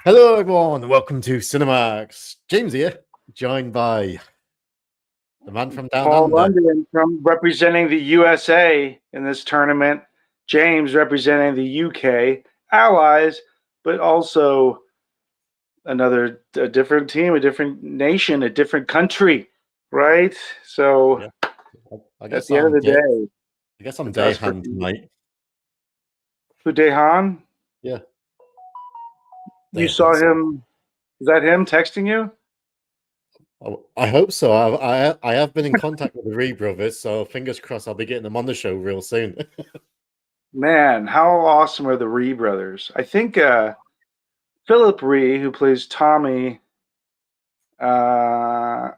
Hello, everyone. Welcome to CineMarks. James here, joined by the man from down Paul under. London from representing the USA in this tournament. James representing the UK allies, but also a different team, a different nation, a different country, right? So Yeah, I at guess the end of I'm the day. day, I guess I'm it's day us for hand tonight. Fudehan. Yeah, You day saw hand. him. Is that him texting you? I hope so. I have been in contact with the Rhee brothers, so fingers crossed I'll be getting them on the show real soon. Man, how awesome are the Rhee brothers? I think Philip Rhee, who plays Tommy, uh,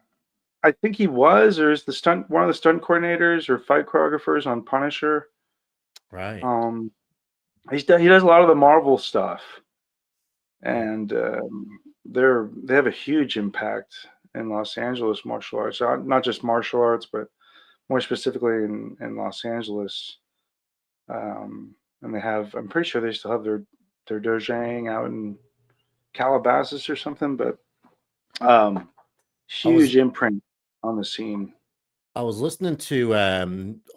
I think he was, or is one of the stunt coordinators or fight choreographers on Punisher. Right. Um, he does a lot of the Marvel stuff, and they have a huge impact in Los Angeles martial arts. Not just martial arts, but more specifically in Los Angeles. And I'm pretty sure they still have their dojang out in Calabasas or something, but um, I was huge imprint on the scene. I was listening to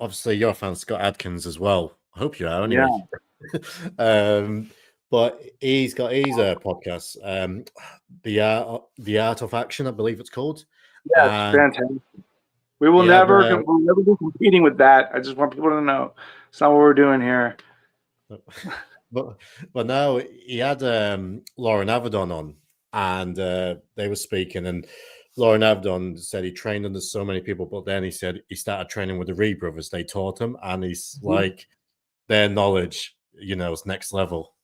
obviously you're a fan of Scott Adkins as well. I hope you are Yeah, anyway. um, but he's got his podcast, the art of action, I believe it's called. yeah, it's And fantastic. he had We'll never be competing with that. I just want people to know it's not what we're doing here. but now he had Lauren Avedon on, and they were speaking, and Lauren Avedon said he trained under so many people, but then he said he started training with the Rhee brothers. They taught him, and he's like their knowledge, is next level.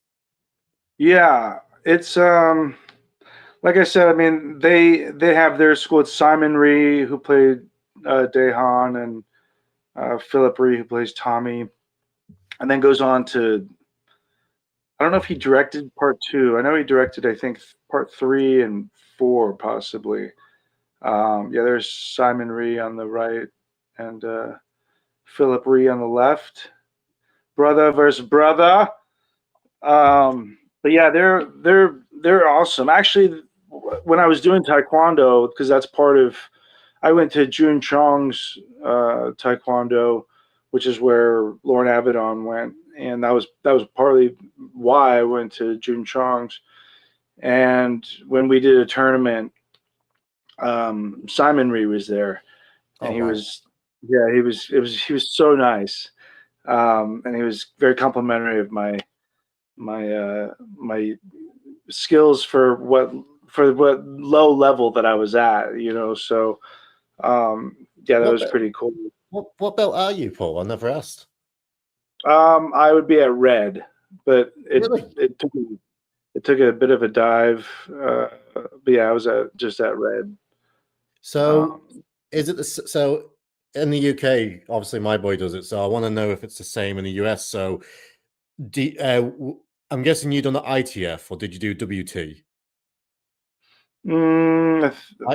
Yeah, it's like I said. I mean, they have their school. It's Simon Rhee who played Dahan and Philip Rhee who plays Tommy, and then goes on to. I don't know if he directed part two. I know he directed. I think part three and four possibly. Yeah, there's Simon Rhee on the right and Philip Rhee on the left. Brother versus brother. But yeah, they're awesome. Actually, when I was doing taekwondo, because that's part of, I went to Jun Chong's taekwondo, which is where Lauren Avedon went, and that was partly why I went to Jun Chong's. And when we did a tournament, Simon Rhee was there, and Oh wow! yeah, he was so nice, and he was very complimentary of my skills for what low level that I was at. So yeah, that What was belt? pretty cool. What belt are you, Paul? I never asked. I would be at red, but Really? it took a bit of a dive. But yeah, I was just at red. So Um, is it so in the UK? Obviously, my boy does it, so I want to know if it's the same in the US. So, I'm guessing you done the ITF or did you do WT? mm, I,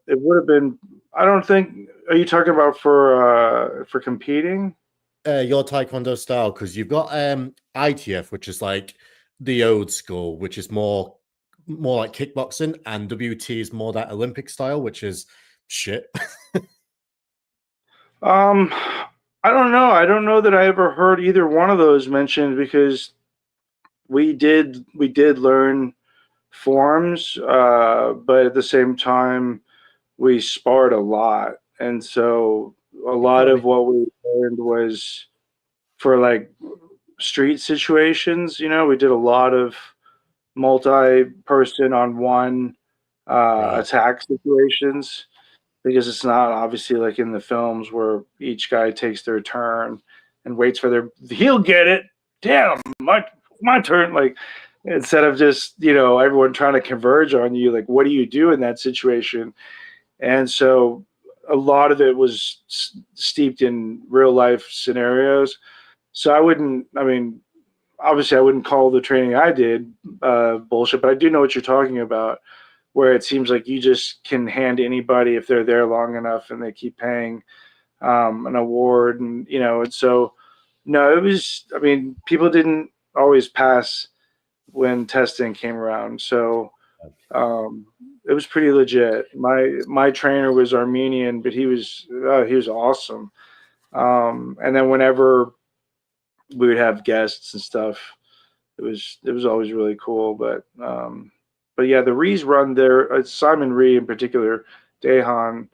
it would have been. I don't think. Are you talking about for competing? your Taekwondo style, because you've got ITF, which is like the old school, which is more like kickboxing, and WT is more that Olympic style, which is shit. Um, I don't know. I don't know that I ever heard either one of those mentioned because we did learn forms, but at the same time we sparred a lot, and so a lot Funny. of what we learned was for like street situations. We did a lot of multi-person on one Right. attack situations because it's not obviously like in the films where each guy takes their turn and waits for he'll get it. Damn, my turn. Like instead of just everyone trying to converge on you, like what do you do in that situation? And so a lot of it was steeped in real life scenarios. So I wouldn't. I mean, obviously, I wouldn't call the training I did bullshit, but I do know what you're talking about where it seems like you just can hand anybody if they're there long enough and they keep paying an award, and so no, it was. I mean, people didn't always pass when testing came around. So it was pretty legit. My trainer was Armenian, but he was awesome. And then whenever we would have guests and stuff, it was always really cool. But yeah, the rhees run there. Simon Rhee in particular, Dahan.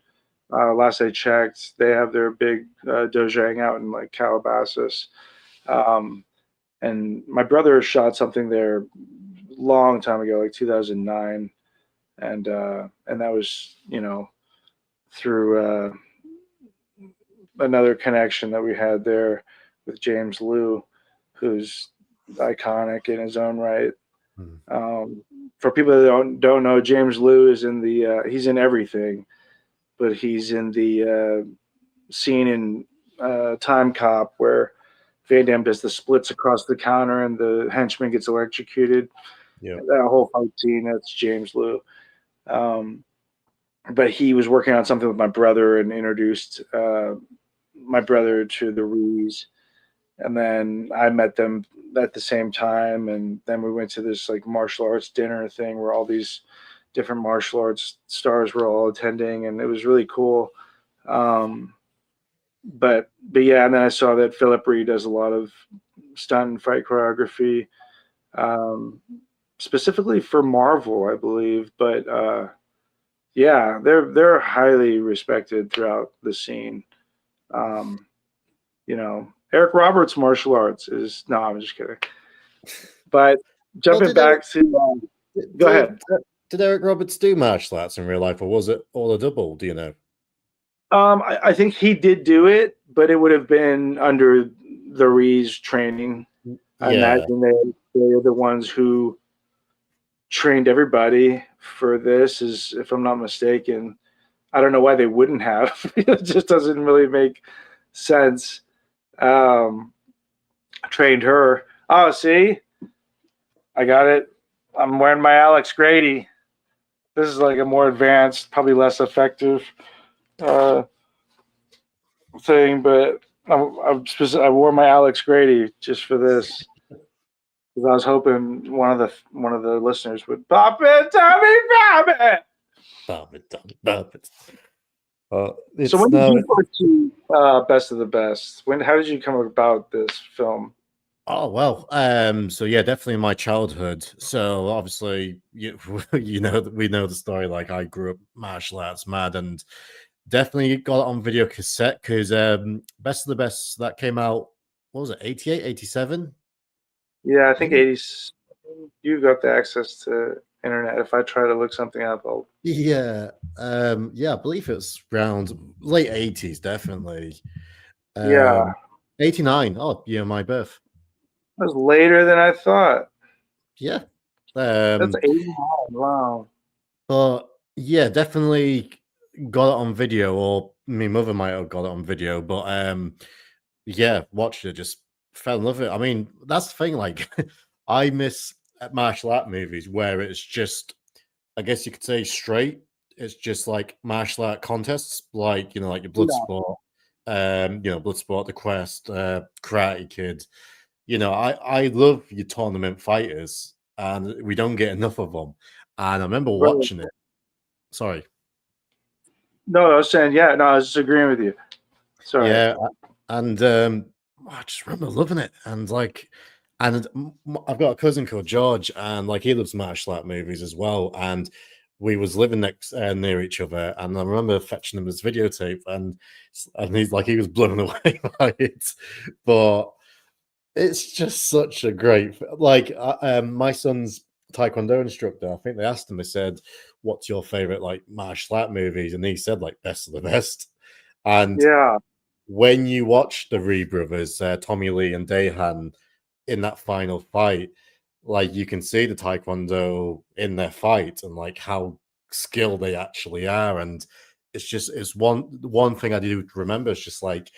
Last I checked, they have their big dojang out in like Calabasas. And my brother shot something there long time ago, like 2009, and that was through another connection that we had there with James Liu, who's iconic in his own right. For people that don't know, James Liu is in the he's in everything, but he's in the scene in Time Cop where Van Damme does the splits across the counter and the henchman gets electrocuted. Yeah. That whole fight scene, that's James Liu. But he was working on something with my brother and introduced my brother to the rhees. And then I met them at the same time. And then we went to this like martial arts dinner thing where all these different martial arts stars were all attending. And it was really cool. But yeah, and then I saw that Philip Rhee does a lot of stunt and fight choreography, specifically for Marvel, I believe. But yeah, they're highly respected throughout the scene. Eric Roberts' martial arts is no, I'm just kidding. But jumping back to go ahead. Did Eric Roberts do martial arts in real life, or was it all a double? Do you know? I think he did do it, but it would have been under the rhees training. Yeah. I imagine they're the ones who trained everybody for this, if I'm not mistaken. I don't know why they wouldn't have. It just doesn't really make sense. Trained her. Oh, see? I got it. I'm wearing my Alex Grady. This is like a more advanced, probably less effective thing, but I wore my Alex Grady just for this because I was hoping one of the listeners would pop it, Tommy, pop it, Bop it, Tommy, bop it. So when did you go to Best of the Best? How did you come about this film? Oh well, so yeah, definitely in my childhood. So obviously, we know the story. Like I grew up martial arts mad, and definitely got it on video cassette because Best of the Best that came out. What was it? 88, 87? Yeah, I think 80s. You've got the access to internet. If I try to look something up, I'll. Yeah, I believe it's around late 80s, definitely. Yeah, 89. Oh, yeah, my birth. That was later than I thought. Yeah. That's 89. Wow. But yeah, definitely got it on video, or my mother might have got it on video, but yeah, watched it, just fell in love with it. I mean, that's the thing, like I miss martial art movies where it's just, I guess you could say, straight. It's just like martial art contests, like like your Bloodsport, Bloodsport, The Quest, Karate Kid. I love your tournament fighters, and we don't get enough of them. And I remember watching it. Sorry. No, I was saying, yeah, no, I was just agreeing with you. Sorry. Yeah, and I just remember loving it, and I've got a cousin called George, and like he loves martial art movies as well, and we was living near each other, and I remember fetching him his videotape, and he's like he was blown away by it, but it's just such a great my son's taekwondo instructor. I think they asked him. They said, "What's your favorite like martial art movies?" And he said like Best of the Best, and yeah. When you watch the Rhee brothers, Tommy Lee and Dahan, in that final fight, like you can see the taekwondo in their fight and like how skilled they actually are, and it's one thing I do remember is just like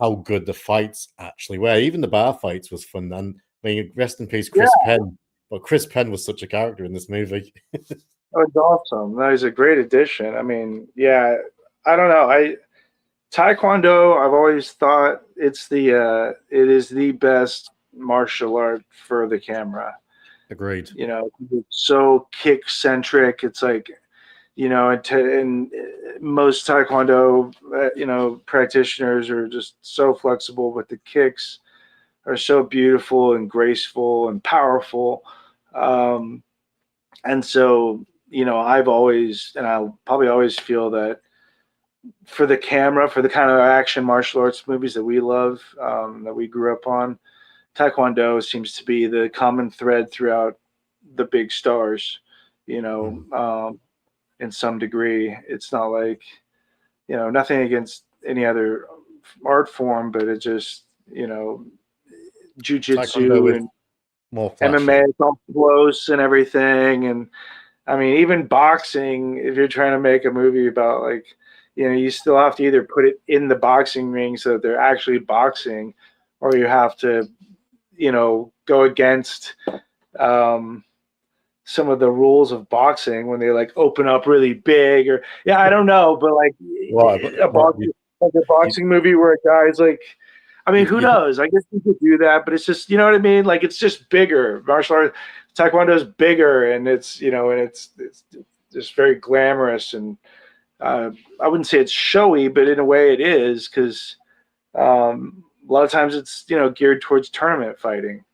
how good the fights actually were. Even the bar fights was fun. And I mean, rest in peace, Chris Penn. But Chris Penn was such a character in this movie. Oh, it's awesome. That is a great addition. I mean, yeah, I don't know. Taekwondo, I've always thought it is the best martial art for the camera. Agreed. You know, it's so kick centric. It's like, you know, and most Taekwondo, you know, practitioners are just so flexible, but the kicks are so beautiful and graceful and powerful. And so, you know, I've always, and I'll probably always feel that for the camera, for the kind of action martial arts movies that we love, that we grew up on, Taekwondo seems to be the common thread throughout the big stars, you know, in some degree. It's not like, you know, nothing against any other art form, but it just, you know, Taekwondo jujitsu with and more flashy. MMA, it's all close and everything. And I mean, even boxing, if you're trying to make a movie about like, you know, you still have to either put it in the boxing ring so that they're actually boxing, or you have to, you know, go against some of the rules of boxing when they like open up really big, or yeah, I don't know, but like Right, a but boxing, like a you, boxing movie where a guy's like, I mean, who you, knows? I guess you could do that, but it's just, you know what I mean? Like it's just bigger. Martial art, Taekwondo is bigger, and it's, you know, and it's just very glamorous, and I wouldn't say it's showy, but in a way it is, because a lot of times it's, you know, geared towards tournament fighting,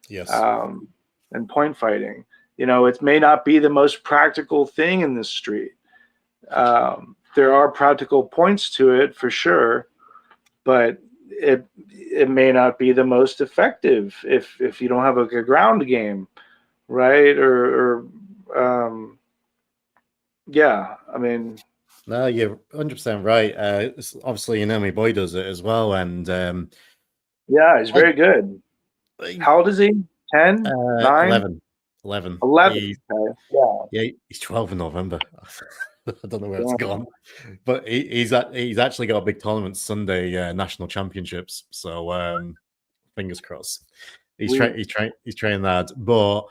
yes. and point fighting. You know, it may not be the most practical thing in the street. There are practical points to it for sure, but it may not be the most effective if you don't have a ground game, right? Or yeah, I mean, No, you're 100% right. Obviously, you know, my boy does it as well, and yeah, he's I, very good. I How old is he? 10, 9, 11, 11. 11. Okay. Yeah. Yeah, he's 12 in November. I don't know where it's Yeah. gone, but he's actually got a big tournament Sunday, national championships. So fingers crossed. We, He's training that, but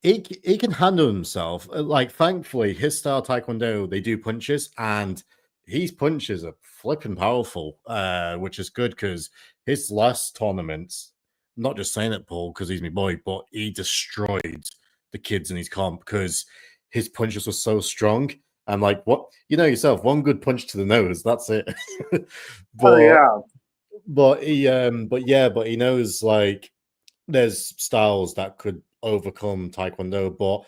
he can handle himself. Like, thankfully, his style Taekwondo, they do punches, and his punches are flipping powerful, which is good because his last tournament, not just saying it, Paul, because he's my boy, but he destroyed the kids in his comp because his punches were so strong. And like, what, you know yourself, one good punch to the nose, that's it. oh but yeah. but he knows like there's styles that could overcome Taekwondo, but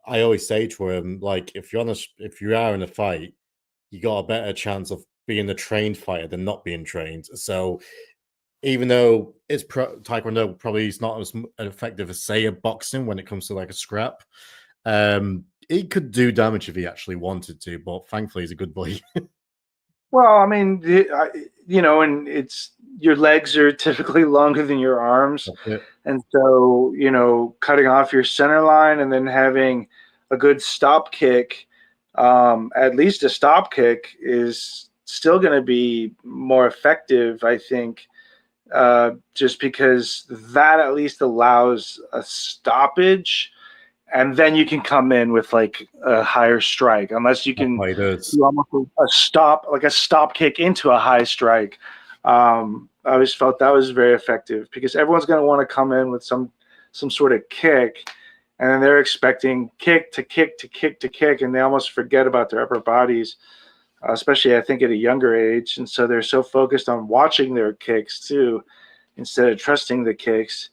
I always say to him, like, if you are in a fight, you got a better chance of being a trained fighter than not being trained. So even though Taekwondo probably is not as effective as say a boxing when it comes to like a scrap, he could do damage if he actually wanted to. But thankfully, he's a good boy. Well, I mean, you know, and it's your legs are typically longer than your arms, That's it. and so, you know, cutting off your center line and then having a good stop kick, at least a stop kick is still going to be more effective, I think, just because that at least allows a stoppage, and then you can come in with like a higher strike, unless you That's can what he does. do almost a stop, like a stop kick into a high strike. I always felt that was very effective because everyone's going to want to come in with some sort of kick, and then they're expecting kick to kick to kick to kick, and they almost forget about their upper bodies, especially I think at a younger age, and so they're so focused on watching their kicks too, instead of trusting the kicks,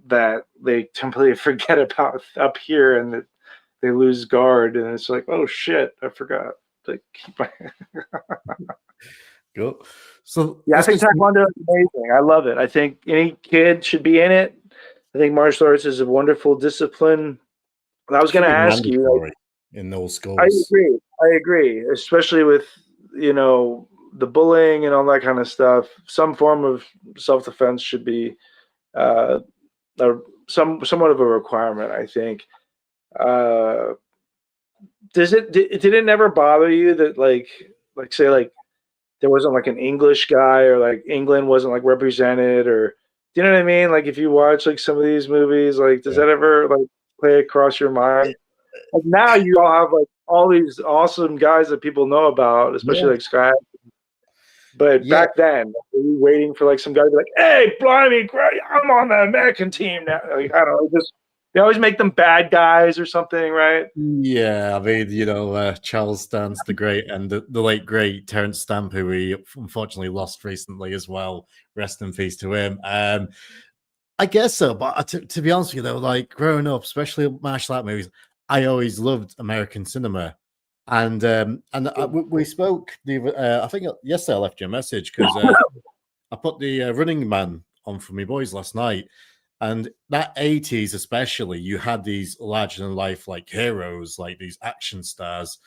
that they completely forget about up here, and that they lose guard, and it's like, oh shit, I forgot to keep my. Go. So Yeah, I let's think get some Taekwondo is amazing. I love it. I think any kid should be in it. I think martial arts is a wonderful discipline. And I was going should to be ask you, like, mandatory in those I schools. agree. I agree, especially with, you know, the bullying and all that kind of stuff. Some form of self defense should be uh, somewhat of a requirement, I think. Uh, did it never bother you that like say like there wasn't like an English guy, or like England wasn't like represented, or do you know what I mean? Like if you watch like some of these movies, like does Yeah. that ever like play across your mind? It- Like now you all have like all these awesome guys that people know about, yeah. especially like Sky. But Yeah, back then, we were waiting for like some guy to be like, "Hey, blimey, great, I'm on the American team now." Like, I don't know, just they always make them bad guys or something, right? yeah. I mean, Charles Stance, the great, and the late great Terence Stamp, who we unfortunately lost recently as well. Rest in peace to him. I guess so, but to be honest with you, though, like growing up, especially martial art movies, I always loved American cinema, and we spoke. I think yesterday I left you a message because I put the Running Man on for me boys last night, and that 80s especially, you had these larger than life like heroes, like these action stars,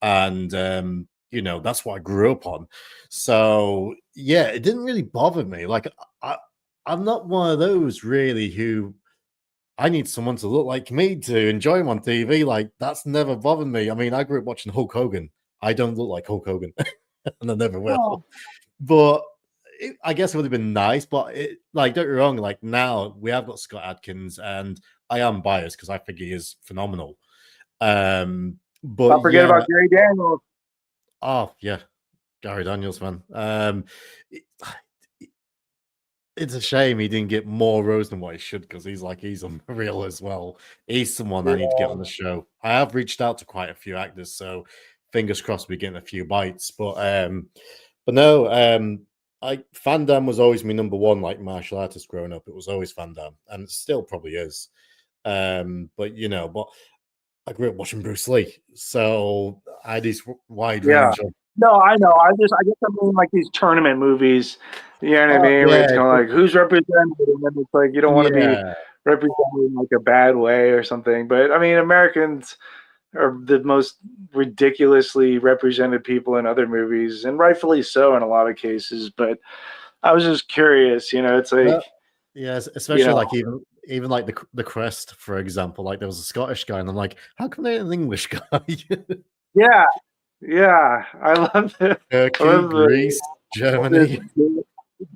and that's what I grew up on. So yeah, it didn't really bother me. Like I, I'm not one of those really who I need someone to look like me to enjoy him on TV. Like that's never bothered me. I mean, I grew up watching Hulk Hogan. I don't look like Hulk Hogan, and I never Oh, will. But I guess it would have been nice. But like, don't get me wrong. Like now we have got Scott Adkins, and I am biased because I think he is phenomenal. But don't forget yeah, about Gary Daniels. oh yeah, Gary Daniels, man. It- it's a shame he didn't get more rose than what he should because he's unreal as well. He's someone I need to get on the show. I have reached out to quite a few actors, so fingers crossed we getting a few bites. But no, I Van Damme was always my number one like martial artist growing up. It was always Van Damme, and it still probably is. But I grew up watching Bruce Lee, so I had this wide Yeah. range of. No, I know. I guess I mean like these tournament movies. You know what I Oh mean? Where yeah, it's kind of like who's represented, and then it's like you don't want to be yeah. represented in like a bad way or something. But I mean, Americans are the most ridiculously represented people in other movies, and rightfully so in a lot of cases. But I was just curious. It's Yeah, like yes, you especially know, like even like the Crest, for example. Like there was a Scottish guy, and I'm like, how come they an English guy? yeah, yeah. I Turkey, love Greece, this Germany.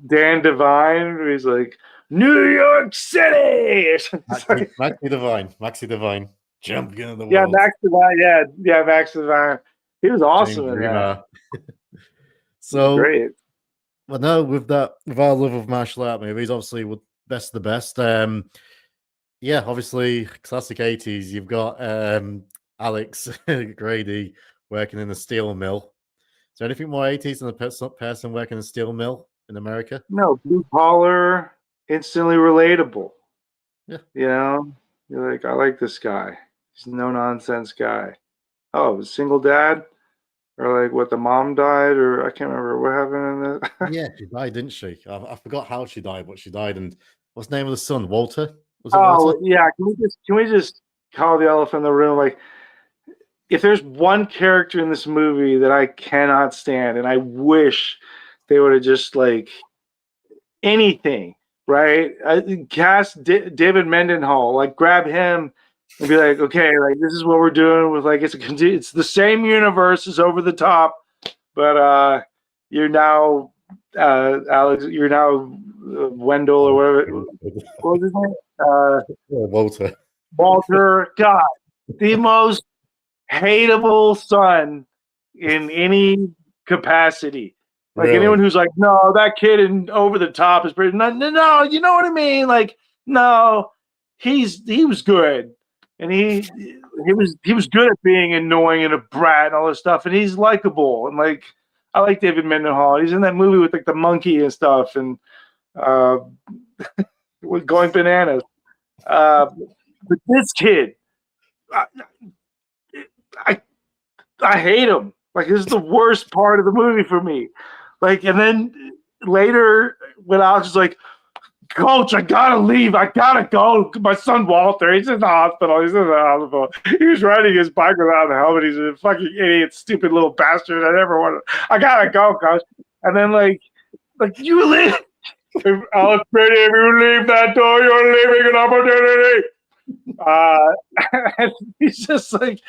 Dan Devine. Where he's like New York City. It's like, Maxi Divine, champion of the yeah, world. Max Devine. Yeah, Max Devine. He was James awesome in that. Remar. He was So, great. but no, with our love of martial art movies, obviously, with best of the best. Yeah, obviously, classic 80s. You've got Alex Grady working in a steel mill. Is there anything more 80s than a person working in a steel mill in America? No, blue collar, instantly relatable. Yeah. You're like, I like this guy. He's a no nonsense guy. Oh, single dad, or like what the mom died, or I can't remember what happened in the. Yeah, she died, didn't she? I forgot how she died, but she died. And what's the name of the son? Walter? Was it Walter? Oh yeah, can we just call the elephant in the room? Like, if there's one character in this movie that I cannot stand, and I wish they would have just like anything, right? Cast David Mendenhall, like grab him and be like, okay, like this is what we're doing with like it's the same universe, is over the top, but you're now Alex, you're now Wendell or whatever. What was his name? Walter. Walter. God, the most hateable son in any capacity. Like anyone Really? who's like, no, that kid in Over the Top is pretty. No, no, no, you know what I mean? Like, no, he was good, and he was good at being annoying and a brat and all this stuff, and he's likable, and like I like David Mendenhall. He's in that movie with like the monkey and stuff, and uh, with going bananas. Uh, but this kid, I, I I hate him. Like this is the worst part of the movie for me. Like, and then later when I was just like, Coach, I gotta leave. I gotta go. My son Walter, he's in the hospital. He's in the hospital. He was riding his bike without a helmet. He's a fucking idiot, stupid little bastard. I never wanted. I gotta go, Coach. And then like you leave. Alex Brady, if you leave that door, you're leaving an opportunity. He's just like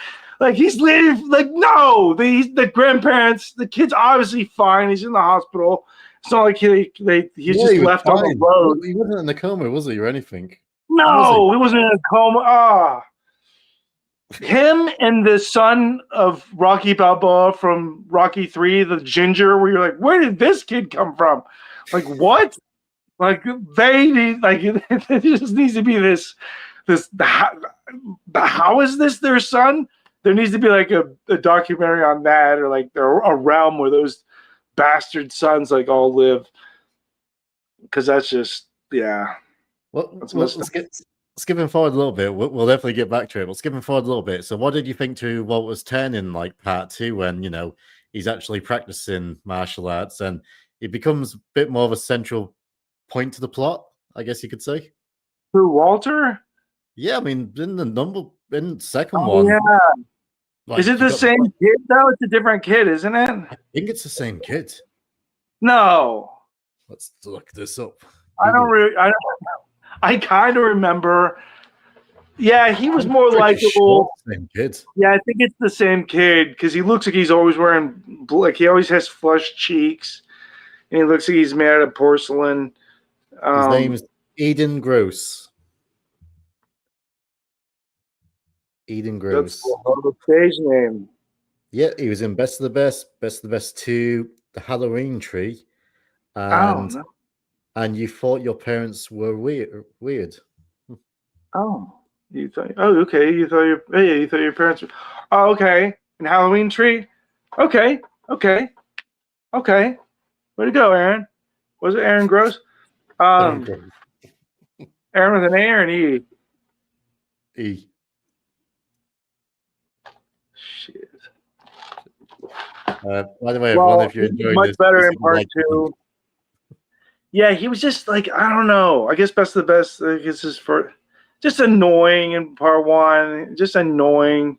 he's leaving. Like no, the grandparents, the kid's obviously fine. He's in the hospital. It's not like he's just He was left on the fine. road. He wasn't in the coma, was he, or anything? Was he? No, he wasn't in a coma. Him and the son of Rocky Balboa from Rocky 3, the ginger, where you're like, where did this kid come from? Like, what? Like, they need, like, it just needs to be this, how is this their son? There needs to be like a documentary on that, or like a realm where those bastard sons like all live. Because that's just, yeah. Well, That's well, messed up. skipping forward a little bit, we'll definitely get back to it. But skipping forward a little bit. So, what did you think to Walter's turn in like part 2 when he's actually practicing martial arts and it becomes a bit more of a central point to the plot? I guess you could say. Who, Walter? Yeah, I mean, in the second Oh, one, yeah. Is like it you the got, same kid though? It's a different kid, isn't it? I think it's the same kid. No, Let's look this up. I don't really. I kind of remember. Yeah, he was more likable. Same kid. Yeah, I think it's the same kid because he looks like he's always wearing, like, he always has flushed cheeks, and he looks like he's made out of porcelain. His name is Eden Gross. Eden Gross. That's the stage name. Yeah, he was in Best of the Best 2, The Halloween Tree, and and You Thought Your Parents Were Weird. Oh, you thought? Oh, okay. You thought your parents were. Oh, okay. And Halloween Tree. Okay. Way to go, Aaron. Was it Aaron Gross? Aaron with an A or an E? E. Shit. By the way, everyone, if you're enjoying much this, better in part 2. Yeah, he was just like, I don't know. I guess Best of the Best. I guess is for just annoying in part 1. Just annoying.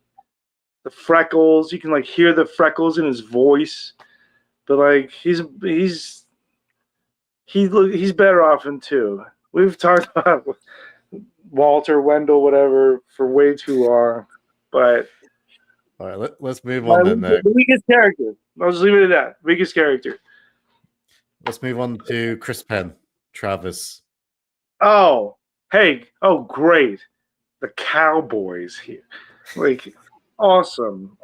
The freckles. You can like hear the freckles in his voice, but like he's better off in 2. We've talked about Walter, Wendell, whatever for way too long, but all right, let's move on then. The weakest character. I'll just leave it at that. Weakest character. Let's move on to Chris Penn, Travis. Oh, hey, oh great, the Cowboys here, like awesome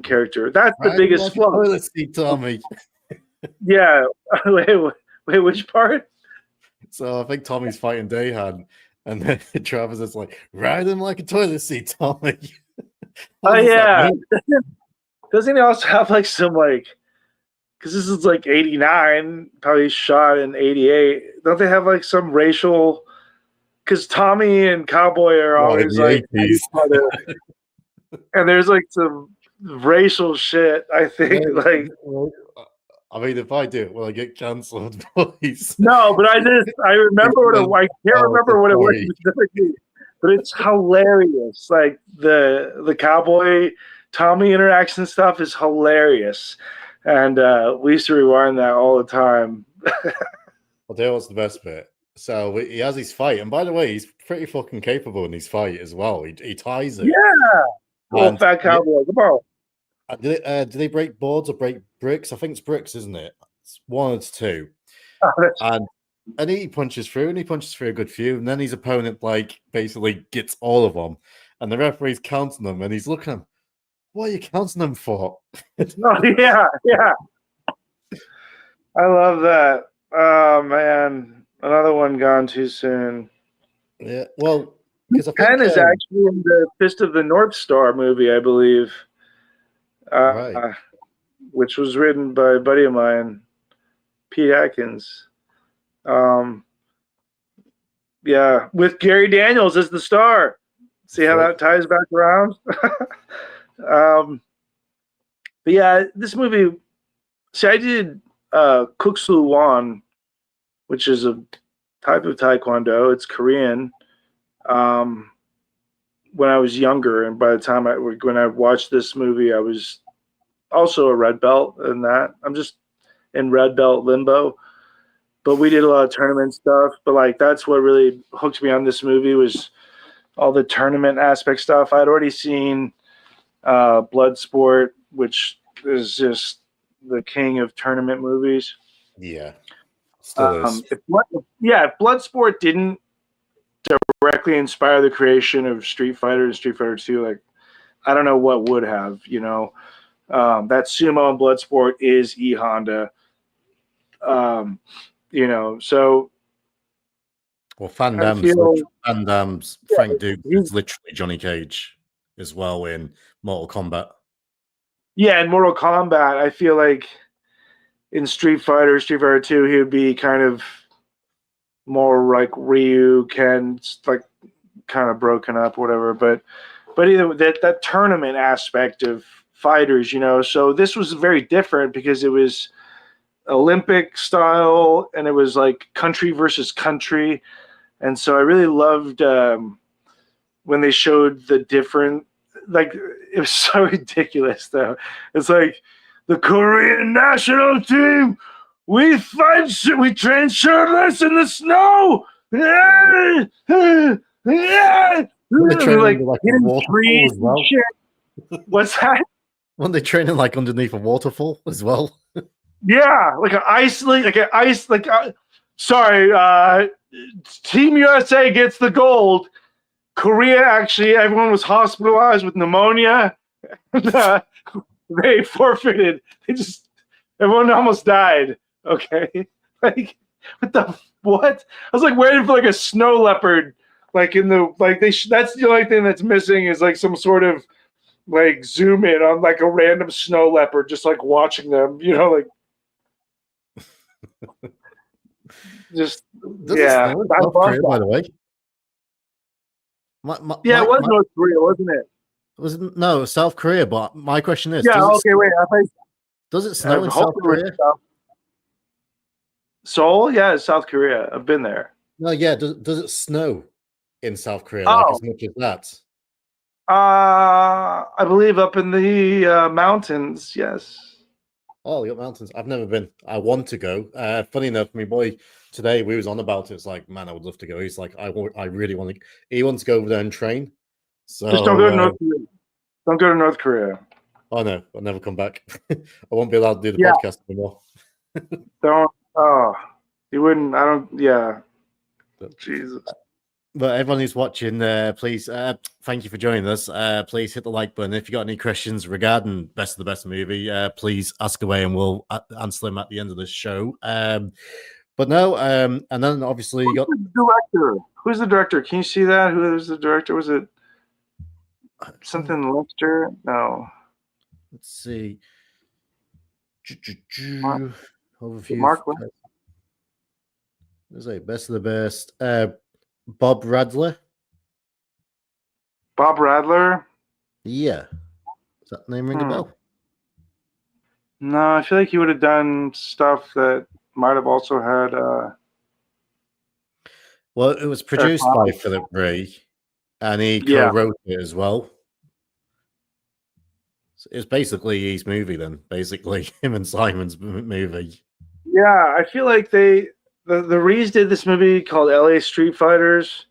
character. That's the biggest flaw. Let's see, Tommy. Yeah, wait, which part? So I think Tommy's fighting Dahan, and then Travis is like, ride him like a toilet seat, Tommy. Oh yeah. Doesn't he also have like some like, because this is like 89, probably shot in 88. Don't they have like some racial? Because Tommy and Cowboy are always like, and there's like some racial shit. I think I mean, if I do it, will I get cancelled, boys? No, but I remember I can't remember what it was specifically, but it's hilarious. Like the Cowboy Tommy interaction stuff is hilarious, and we used to rewind that all the time. I'll tell you what's the best bit. So he has his fight, and by the way, he's pretty fucking capable in his fight as well. He ties it. Yeah, well, fat cowboy. Come on. Do they break boards or break bricks? I think it's bricks, isn't it? It's 1 or 2. And he punches through, and he punches through a good few, and then his opponent like basically gets all of them, and the referee's counting them, and he's looking at him. What are you counting them for? Oh, yeah. I love that. Oh man, another one gone too soon. Yeah, well, because Penn is actually in the Fist of the North Star movie, I believe. Right. Which was written by a buddy of mine, Pete Atkins. Yeah, with Gary Daniels as the star. See how that ties back around? But yeah, this movie. See, I did Kuk Soo Won, which is a type of Taekwondo. It's Korean. When I was younger, and by the time when I watched this movie, I was also a red belt in that. I'm just in red belt limbo. But we did a lot of tournament stuff. But like that's what really hooked me on this movie was all the tournament aspect stuff. I'd already seen Bloodsport, which is just the king of tournament movies. Yeah, still is. If Bloodsport didn't directly inspire the creation of Street Fighter and Street Fighter 2, like I don't know what would have. That sumo and Bloodsport is E Honda. So Well, Van I Damme's feel Van Damme's Frank Dukes is literally Johnny Cage as well in Mortal Kombat. Yeah, in Mortal Kombat, I feel like in Street Fighter 2, he would be kind of more like Ryu, Ken, like kind of broken up, whatever. But either that tournament aspect of fighters, so this was very different because it was Olympic style and it was like country versus country, and so I really loved when they showed the different. Like, it was so ridiculous though. It's like the Korean national team. We train shirtless in the snow. Yeah, yeah. Weren't they training Like under like a hitting waterfall trees as and well? shit. What's that? Weren't they training like underneath a waterfall as well? Yeah, like an ice, sorry, Team USA gets the gold. Korea, actually, everyone was hospitalized with pneumonia. They forfeited. Everyone almost died. Okay, like what? I was like waiting for like a snow leopard, like in the that's the only thing that's missing is like some sort of like zoom in on like a random snow leopard, just like watching them, like just yeah. I North love Korea, that. by the way. Yeah, it was North Korea, wasn't it? No, South Korea. But my question is, Yeah. Okay. Wait. does it snow in South Korea? Seoul? Yeah, it's South Korea. I've been there. No, yeah. Does it snow in South Korea Oh. like as much as that? I believe up in the mountains. Yes. Oh, you got mountains. I've never been. I want to go. Funny enough, my boy today we was on about it. It's like, man, I would love to go. He's like, I really want to. He wants to go over there and train. So Just don't go to North Korea. Don't go to North Korea. Oh no, I'll never come back. I won't be allowed to do the podcast anymore. Don't. Oh, you wouldn't. I don't. Yeah. Jesus. But everyone who's watching, please, thank you for joining us. Please hit the like button. If you got any questions regarding Best of the Best movie, please ask away and we'll answer them at the end of the show. But no, and then obviously you got the director. Who's the director? Can you see that? Who is the director? Was it something Lester? No. Let's see. Overview. Mark. Let's say Best of the Best. Bob Radler. Bob Radler? Yeah. Does that name ring a bell? No, I feel like he would have done stuff that might have also had. Well, it was produced by Philip Rhee, and he co-wrote it as well. So it's basically his movie, then. Basically, him and Simon's movie. Yeah, I feel like the Rhees did this movie called LA Street Fighters,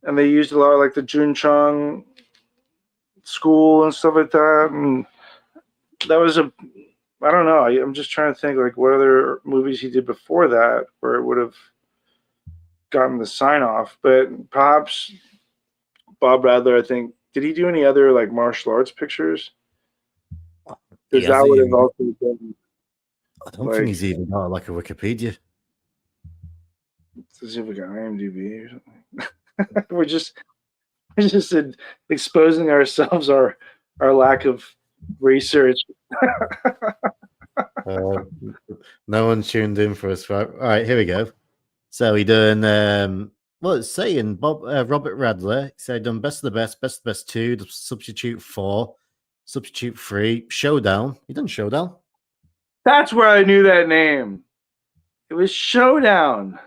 and they used a lot of like the Jun Chong school and stuff like that. And that was I don't know. I'm just trying to think like what other movies he did before that where it would have gotten the sign off. But perhaps Bob Radler, I think, did he do any other like martial arts pictures? Because that would have also been. I don't think he's even got like a Wikipedia. Does he have like an IMDb or something? We're just exposing ourselves, our lack of research. No one tuned in for us. Right? All right, here we go. So he done well, it's saying Robert Radler. So he done Best of the Best 2, the Substitute 4, Substitute 3, Showdown. He done Showdown. That's where I knew that name. It was Showdown.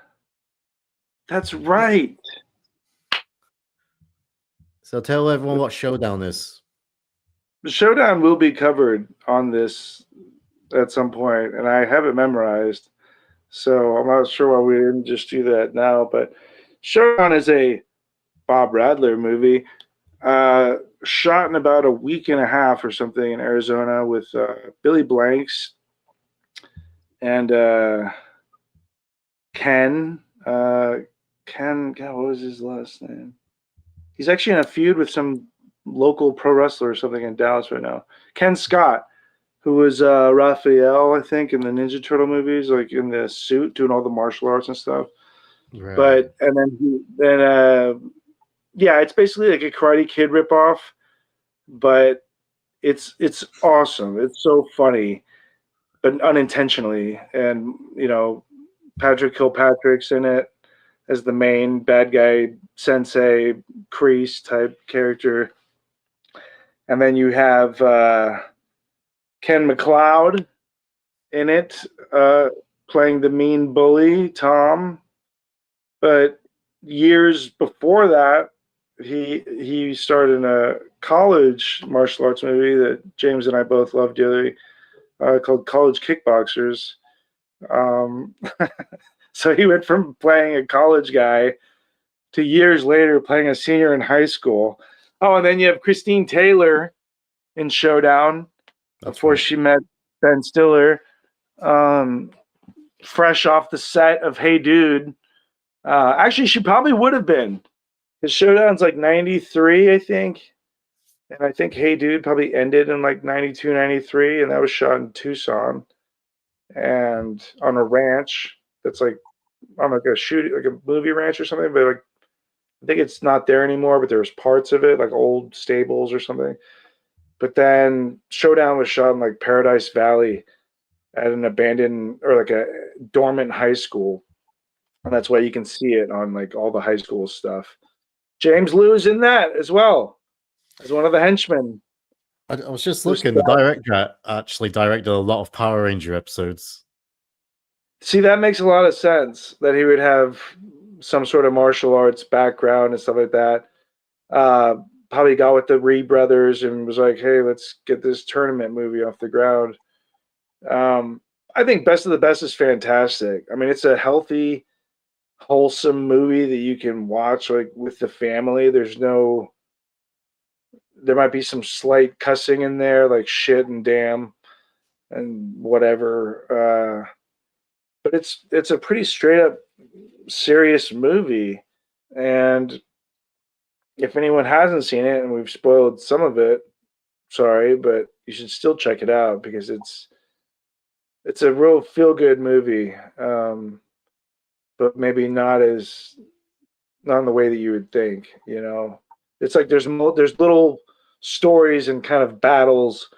That's right. So tell everyone what Showdown is. The Showdown will be covered on this at some point, and I have it memorized. So I'm not sure why we didn't just do that now. But Showdown is a Bob Radler movie shot in about a week and a half or something in Arizona with Billy Blanks and Ken. Ken, God, what was his last name? He's actually in a feud with some local pro wrestler or something in Dallas right now. Ken Scott, who was Raphael, I think, in the Ninja Turtle movies, like in the suit, doing all the martial arts and stuff. Right. But and then yeah, it's basically like a Karate Kid ripoff, but it's awesome. It's so funny, but unintentionally. And Patrick Kilpatrick's in it as the main bad guy, sensei, Kreese type character. And then you have Ken McLeod in it, playing the mean bully, Tom. But years before that, he starred in a college martial arts movie that James and I both love dearly, called College Kickboxers. Um, so he went from playing a college guy to years later playing a senior in high school. Oh, and then you have Christine Taylor in Showdown before she met Ben Stiller, fresh off the set of Hey Dude. Actually, she probably would have been. His Showdown's like 93, I think. And I think Hey Dude probably ended in like 92, 93, and that was shot in Tucson and on a ranch that's like on like a movie ranch or something, but like I think it's not there anymore, but there's parts of it, like old stables or something. But then Showdown was shot in like Paradise Valley at an abandoned or like a dormant high school. And that's why you can see it on like all the high school stuff. James Liu is in that as well as one of the henchmen. I was just looking, the director actually directed a lot of Power Ranger episodes. See, that makes a lot of sense that he would have some sort of martial arts background and stuff like that. Probably got with the Rhee brothers and was like, hey, let's get this tournament movie off the ground. I think Best of the Best is fantastic. I mean, it's a healthy, wholesome movie that you can watch like with the family. There might be some slight cussing in there, like shit and damn and whatever. But it's a pretty straight up serious movie. And if anyone hasn't seen it and we've spoiled some of it, sorry, but you should still check it out because it's a real feel good movie. But maybe not in the way that you would think, It's like there's little stories and kind of battles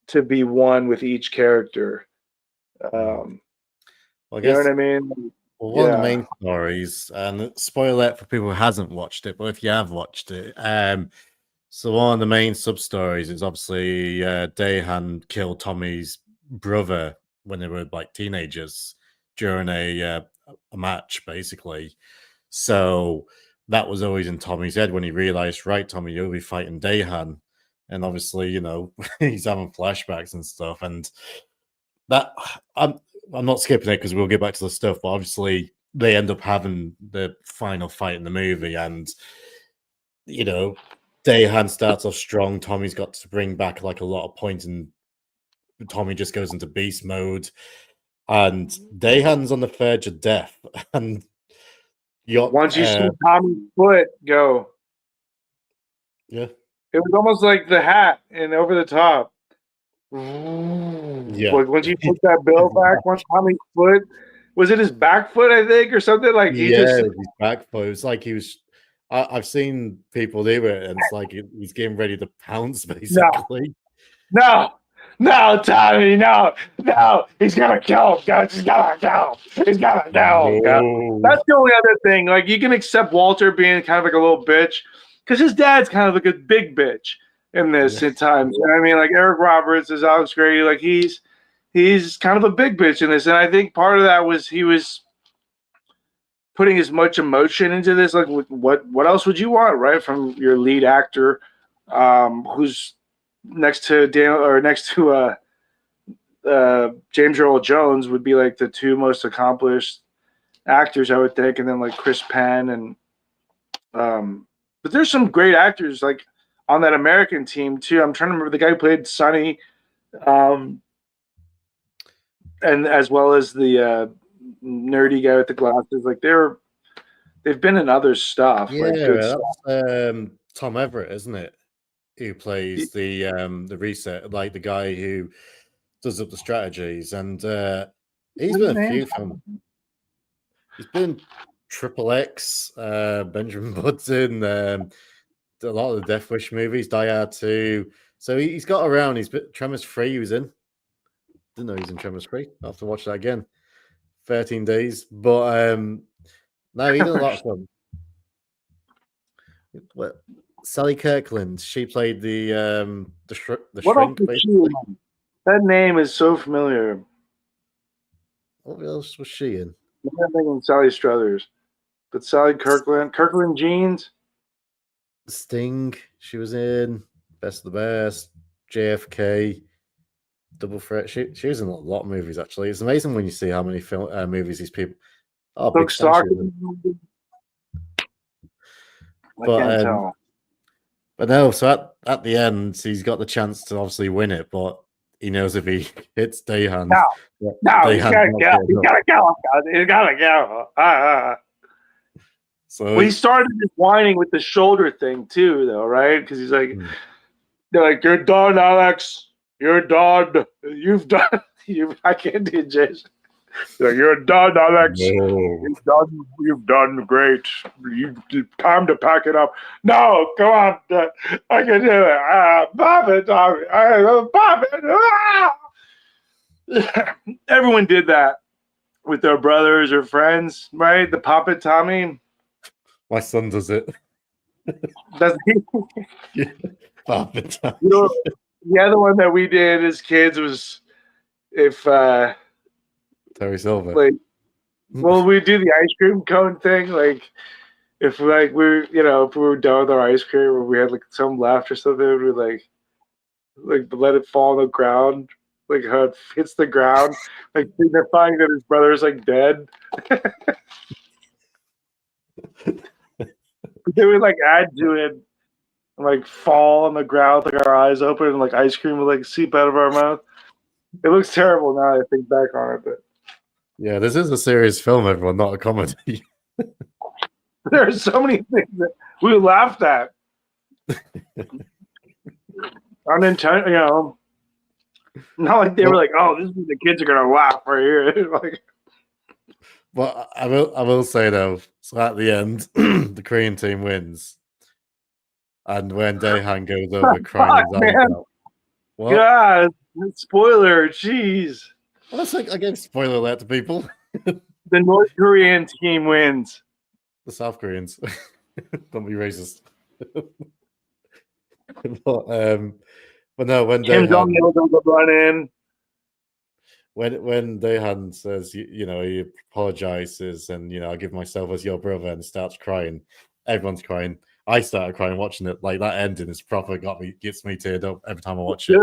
to be won with each character. Well, I You know guess, what I mean? well, one of the main stories, and spoiler it for people who hasn't watched it, but if you have watched it, so one of the main sub stories is obviously Dahan killed Tommy's brother when they were like teenagers during a match, basically. So that was always in Tommy's head when he realized, right, Tommy, you'll be fighting Dahan. And obviously, he's having flashbacks and stuff. And that I'm not skipping it because we'll get back to the stuff, but obviously they end up having the final fight in the movie, and Dahan starts off strong. Tommy's got to bring back like a lot of points, and Tommy just goes into beast mode, and Dahan's on the verge of death. And once you see Tommy's foot go, yeah, it was almost like the hat and Over the Top. Yeah, like once you put that bill back, once Tommy's foot, was it his back foot, I think, or something like he just his back foot. It was like he was. I've seen people do it, and it's like he's getting ready to pounce, basically. No, Tommy, no. He's gonna kill him. He's gonna kill him. He's gonna kill him. That's the only other thing. Like, you can accept Walter being kind of like a little bitch because his dad's kind of like a big bitch in this at times. You know what I mean? Like, Eric Roberts is Alex Grady. Like, he's kind of a big bitch in this. And I think part of that was he was putting as much emotion into this. Like, what else would you want, right, from your lead actor, who's next to James Earl Jones would be like the two most accomplished actors, I would think, and then like Chris Penn and but there's some great actors like on that American team too. I'm trying to remember the guy who played Sonny, and as well as the nerdy guy with the glasses. Like they've been in other stuff. Yeah, like good that's stuff. Tom Everett, isn't it? who plays the reset, like the guy who does up the strategies, and he's been in a few films. He's been in Triple X, Benjamin Button, a lot of the Death Wish movies, Die Hard 2. So he's got around. He's been Tremors 3 he was in. Didn't know he was in Tremors 3. I'll have to watch that again. 13 days. But no, he did a lot of fun. Well, Sally Kirkland, she played the shrink, basically. That name is so familiar. What else was she in? I'm thinking Sally Struthers. But Sally Kirkland Jeans. Sting, she was in Best of the Best, JFK, Double Threat. She was in a lot of movies, actually. It's amazing when you see how many movies these people. Oh, Big Star. I can't tell. But no, so at the end, he's got the chance to obviously win it, but he knows if he hits Dayhan. No, he's gotta go. He's gotta go. He's gotta go. So he started just whining with the shoulder thing too, though, right? Because he's like, they're like, "You're done, Alex. You're done. You've done. I can't do it, Jason. Like, you're done, Alex. No. You've done great. Time to pack it up. No, come on. I can do it. Pop it, Tommy. Pop it. Everyone did that with their brothers or friends, right? The Pop It, Tommy. My son does it. Does he? Pop It, Tommy. You know, the other one that we did as kids was if Terry Silver. Like, well, we do the ice cream cone thing. Like, if like if we were done with our ice cream or we had like some left or something, we'd like let it fall on the ground, like how it hits the ground, like signifying that his brother's like dead. But they would like add to it and like fall on the ground, like our eyes open, and like ice cream would like seep out of our mouth. It looks terrible now that I think back on it, but. Yeah, this is a serious film, everyone, not a comedy. There are so many things that we laughed at. Unintentional, not like they were like, "Oh, this is what the kids are gonna laugh right here." Like, but I will say though, so at the end, the Korean team wins, and when Daehan goes over crying his eyes out. What? God, spoiler, jeez. Well, I gave spoiler alert to people. The North Korean team wins. The South Koreans. Don't be racist. But no, when Kim Jong-il does run in. When Daehan says, he apologizes and, I give myself as your brother and starts crying, everyone's crying. I started crying watching it. Like, that ending is proper, gets me teared up every time I watch it.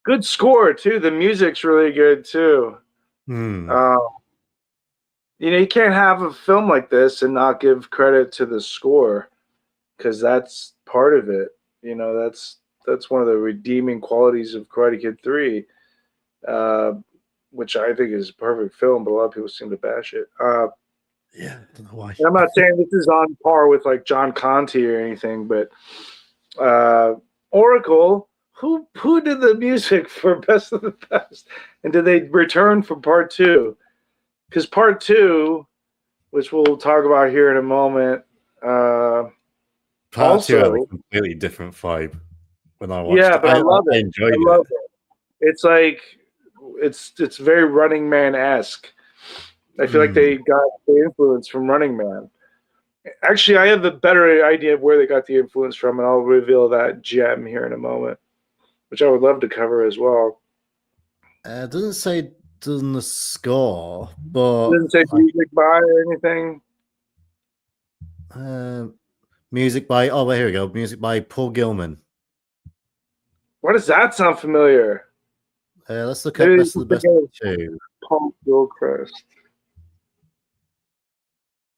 Good score, too. The music's really good, too. You can't have a film like this and not give credit to the score because that's part of it. That's one of the redeeming qualities of Karate Kid 3, which I think is a perfect film, but a lot of people seem to bash it. Yeah, I don't know why. I'm not saying this is on par with like John Conte or anything, but Oracle, who did the music for Best of the Best, and did they return for Part 2? Because Part 2, which we'll talk about here in a moment, Part 2 had a completely different vibe when I watched it. Yeah, but I love it. I enjoyed it. Love it. It's like it's very Running Man-esque. I feel like they got the influence from Running Man. Actually, I have a better idea of where they got the influence from, and I'll reveal that gem here in a moment, which I would love to cover as well. It doesn't say on the score, but... It doesn't say music by or anything? Music by... Oh, well, here we go. Music by Paul Gilman. Why does that sound familiar? Let's look at Best of the Best 2. Paul Gilchrist.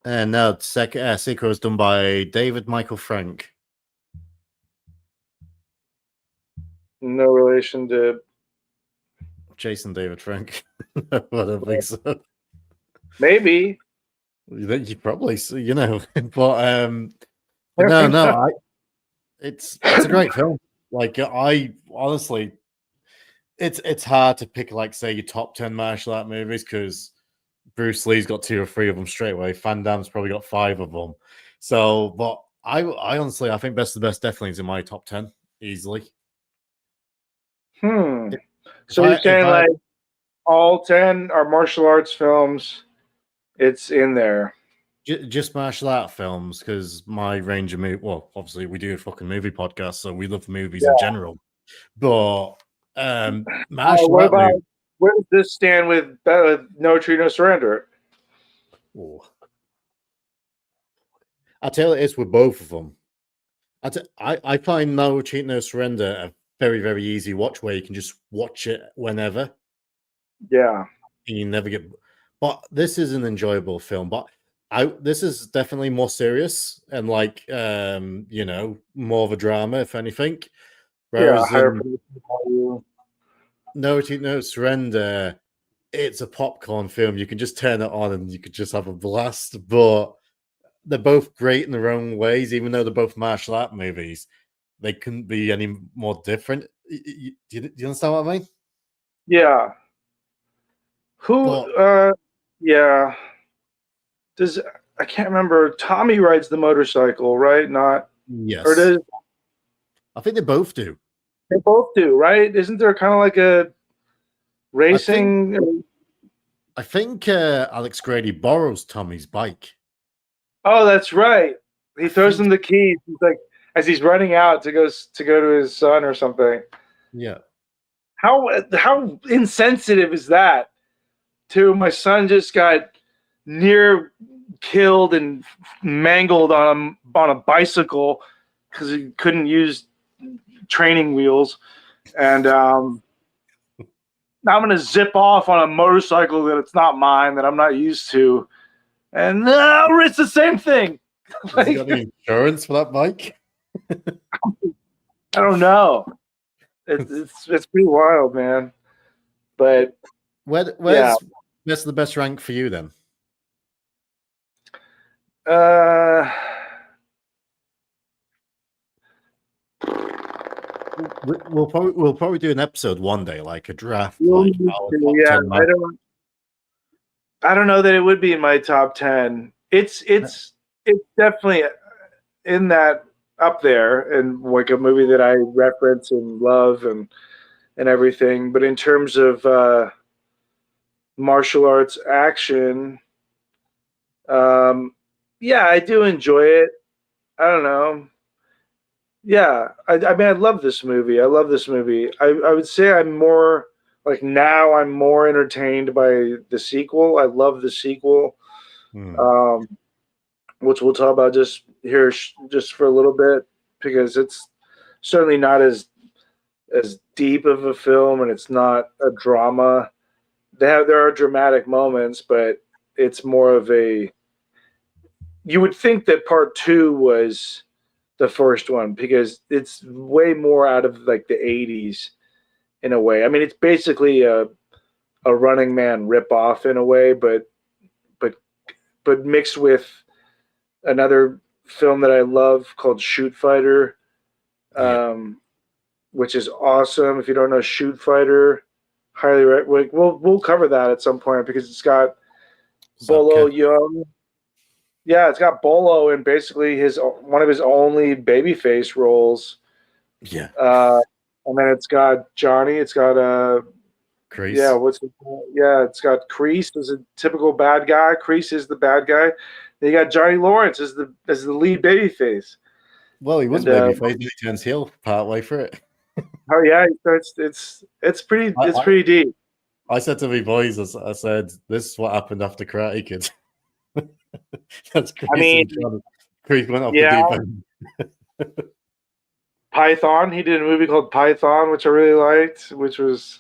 And now sequel is done by David Michael Frank. No relation to Jason David Frank. I don't think so. Maybe. You probably, but no. it's a great film. Like I honestly, it's hard to pick like say your top 10 martial art movies because Bruce Lee's got 2 or 3 of them straight away. Van Damme's probably got 5 of them. So, but I honestly I think Best of the Best definitely is in my top 10 easily. Hmm. If So you're if saying like all 10 are martial arts films? It's in there. just martial art films because my range of well, obviously we do a fucking movie podcast, so we love movies in Yeah. general. But martial What art about, movie. where does this stand with No Retreat, No Surrender? Oh, I tell you, it's with both of them. I find No Retreat, No Surrender a very, very easy watch where you can just watch it whenever. Yeah. And you never get. But this is an enjoyable film. But this is definitely more serious and like more of a drama, if anything. Yeah. Whereas Higher in production value. No Retreat, No Surrender, it's a popcorn film. You can just turn it on and you could just have a blast. But they're both great in their own ways, even though they're both martial art movies. They couldn't be any more different. Do you understand what I mean? Yeah. Who? But Yeah. Does I can't remember. Tommy rides the motorcycle, right? Not or yes, does I think they both do. they both do? Right? Isn't there kind of like a I think racing? I think Alex Grady borrows Tommy's bike. Oh, that's right. He I throws him think, the keys. He's like, as he's running out to go to his son or something. yeah, How insensitive is that? To my son just got near killed and mangled on a bicycle because he couldn't use training wheels, and now I'm gonna zip off on a motorcycle that it's not mine, that I'm not used to, and it's the same thing. has he got Like, any insurance for that bike? I don't know. It's pretty wild, man. But yeah, Where's Best of the Best rank for you then? uh, We'll probably do an episode one day, like a draft, we'll like need our to, top yeah. 10 I don't know that it would be in my top 10. It's definitely in that up there, and like a movie that I reference and love and everything. But in terms of martial arts action, yeah, I do enjoy it. I don't know. Yeah, I mean, I love this movie. I love this movie. I would say I'm more like now I'm more entertained by the sequel. I love the sequel, um, which we'll talk about just here just for a little bit because it's certainly not as deep of a film and it's not a drama. There are dramatic moments, but it's more of a. You would think that part two was the first one because it's way more out of like the 80s in a way. I mean, it's basically a Running Man ripoff in a way, but but mixed with another film that I love called Shoot Fighter, Yeah. which is awesome. If you don't know Shoot Fighter, highly we'll cover that at some point because it's got Bolo Young. Yeah, it's got Bolo in basically his one of his only babyface roles. Yeah. And then it's got Johnny. It's got Crease. yeah, it's got Crease as a typical bad guy. Crease is the bad guy. Then you got Johnny Lawrence as the lead babyface. Well, he was babyface, and he turns heel partway through it. Oh yeah, it's pretty deep. I said to my boys, I said, "This is what happened after Karate Kid." That's crazy. I mean, Crease went off the deep end. Python. He did a movie called Python, which I really liked, which was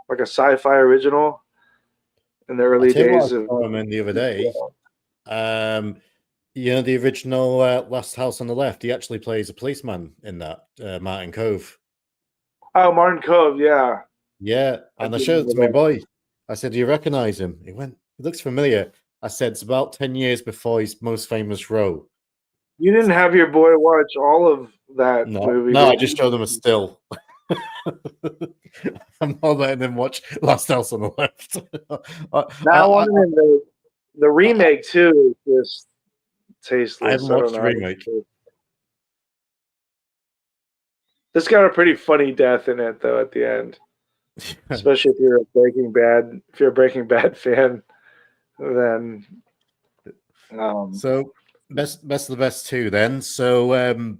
like a sci-fi original in the early days of. I saw him in the other day. The original Last House on the Left. He actually plays a policeman in that. Martin Cove. Oh, Martin Cove, yeah. Yeah, and I showed it to my boy. I said, "Do you recognize him?" He went, "He looks familiar." I said, "It's about 10 years before his most famous role." You didn't have your boy watch all of that movie, No, I did just you? showed them a still. I'm not letting them watch Last House on the Left. That one and the remake too is just I haven't tasteless. I don't watched the know. remake. This got a pretty funny death in it though at the end. Especially if you're a Breaking Bad fan, then so best of the best two then. So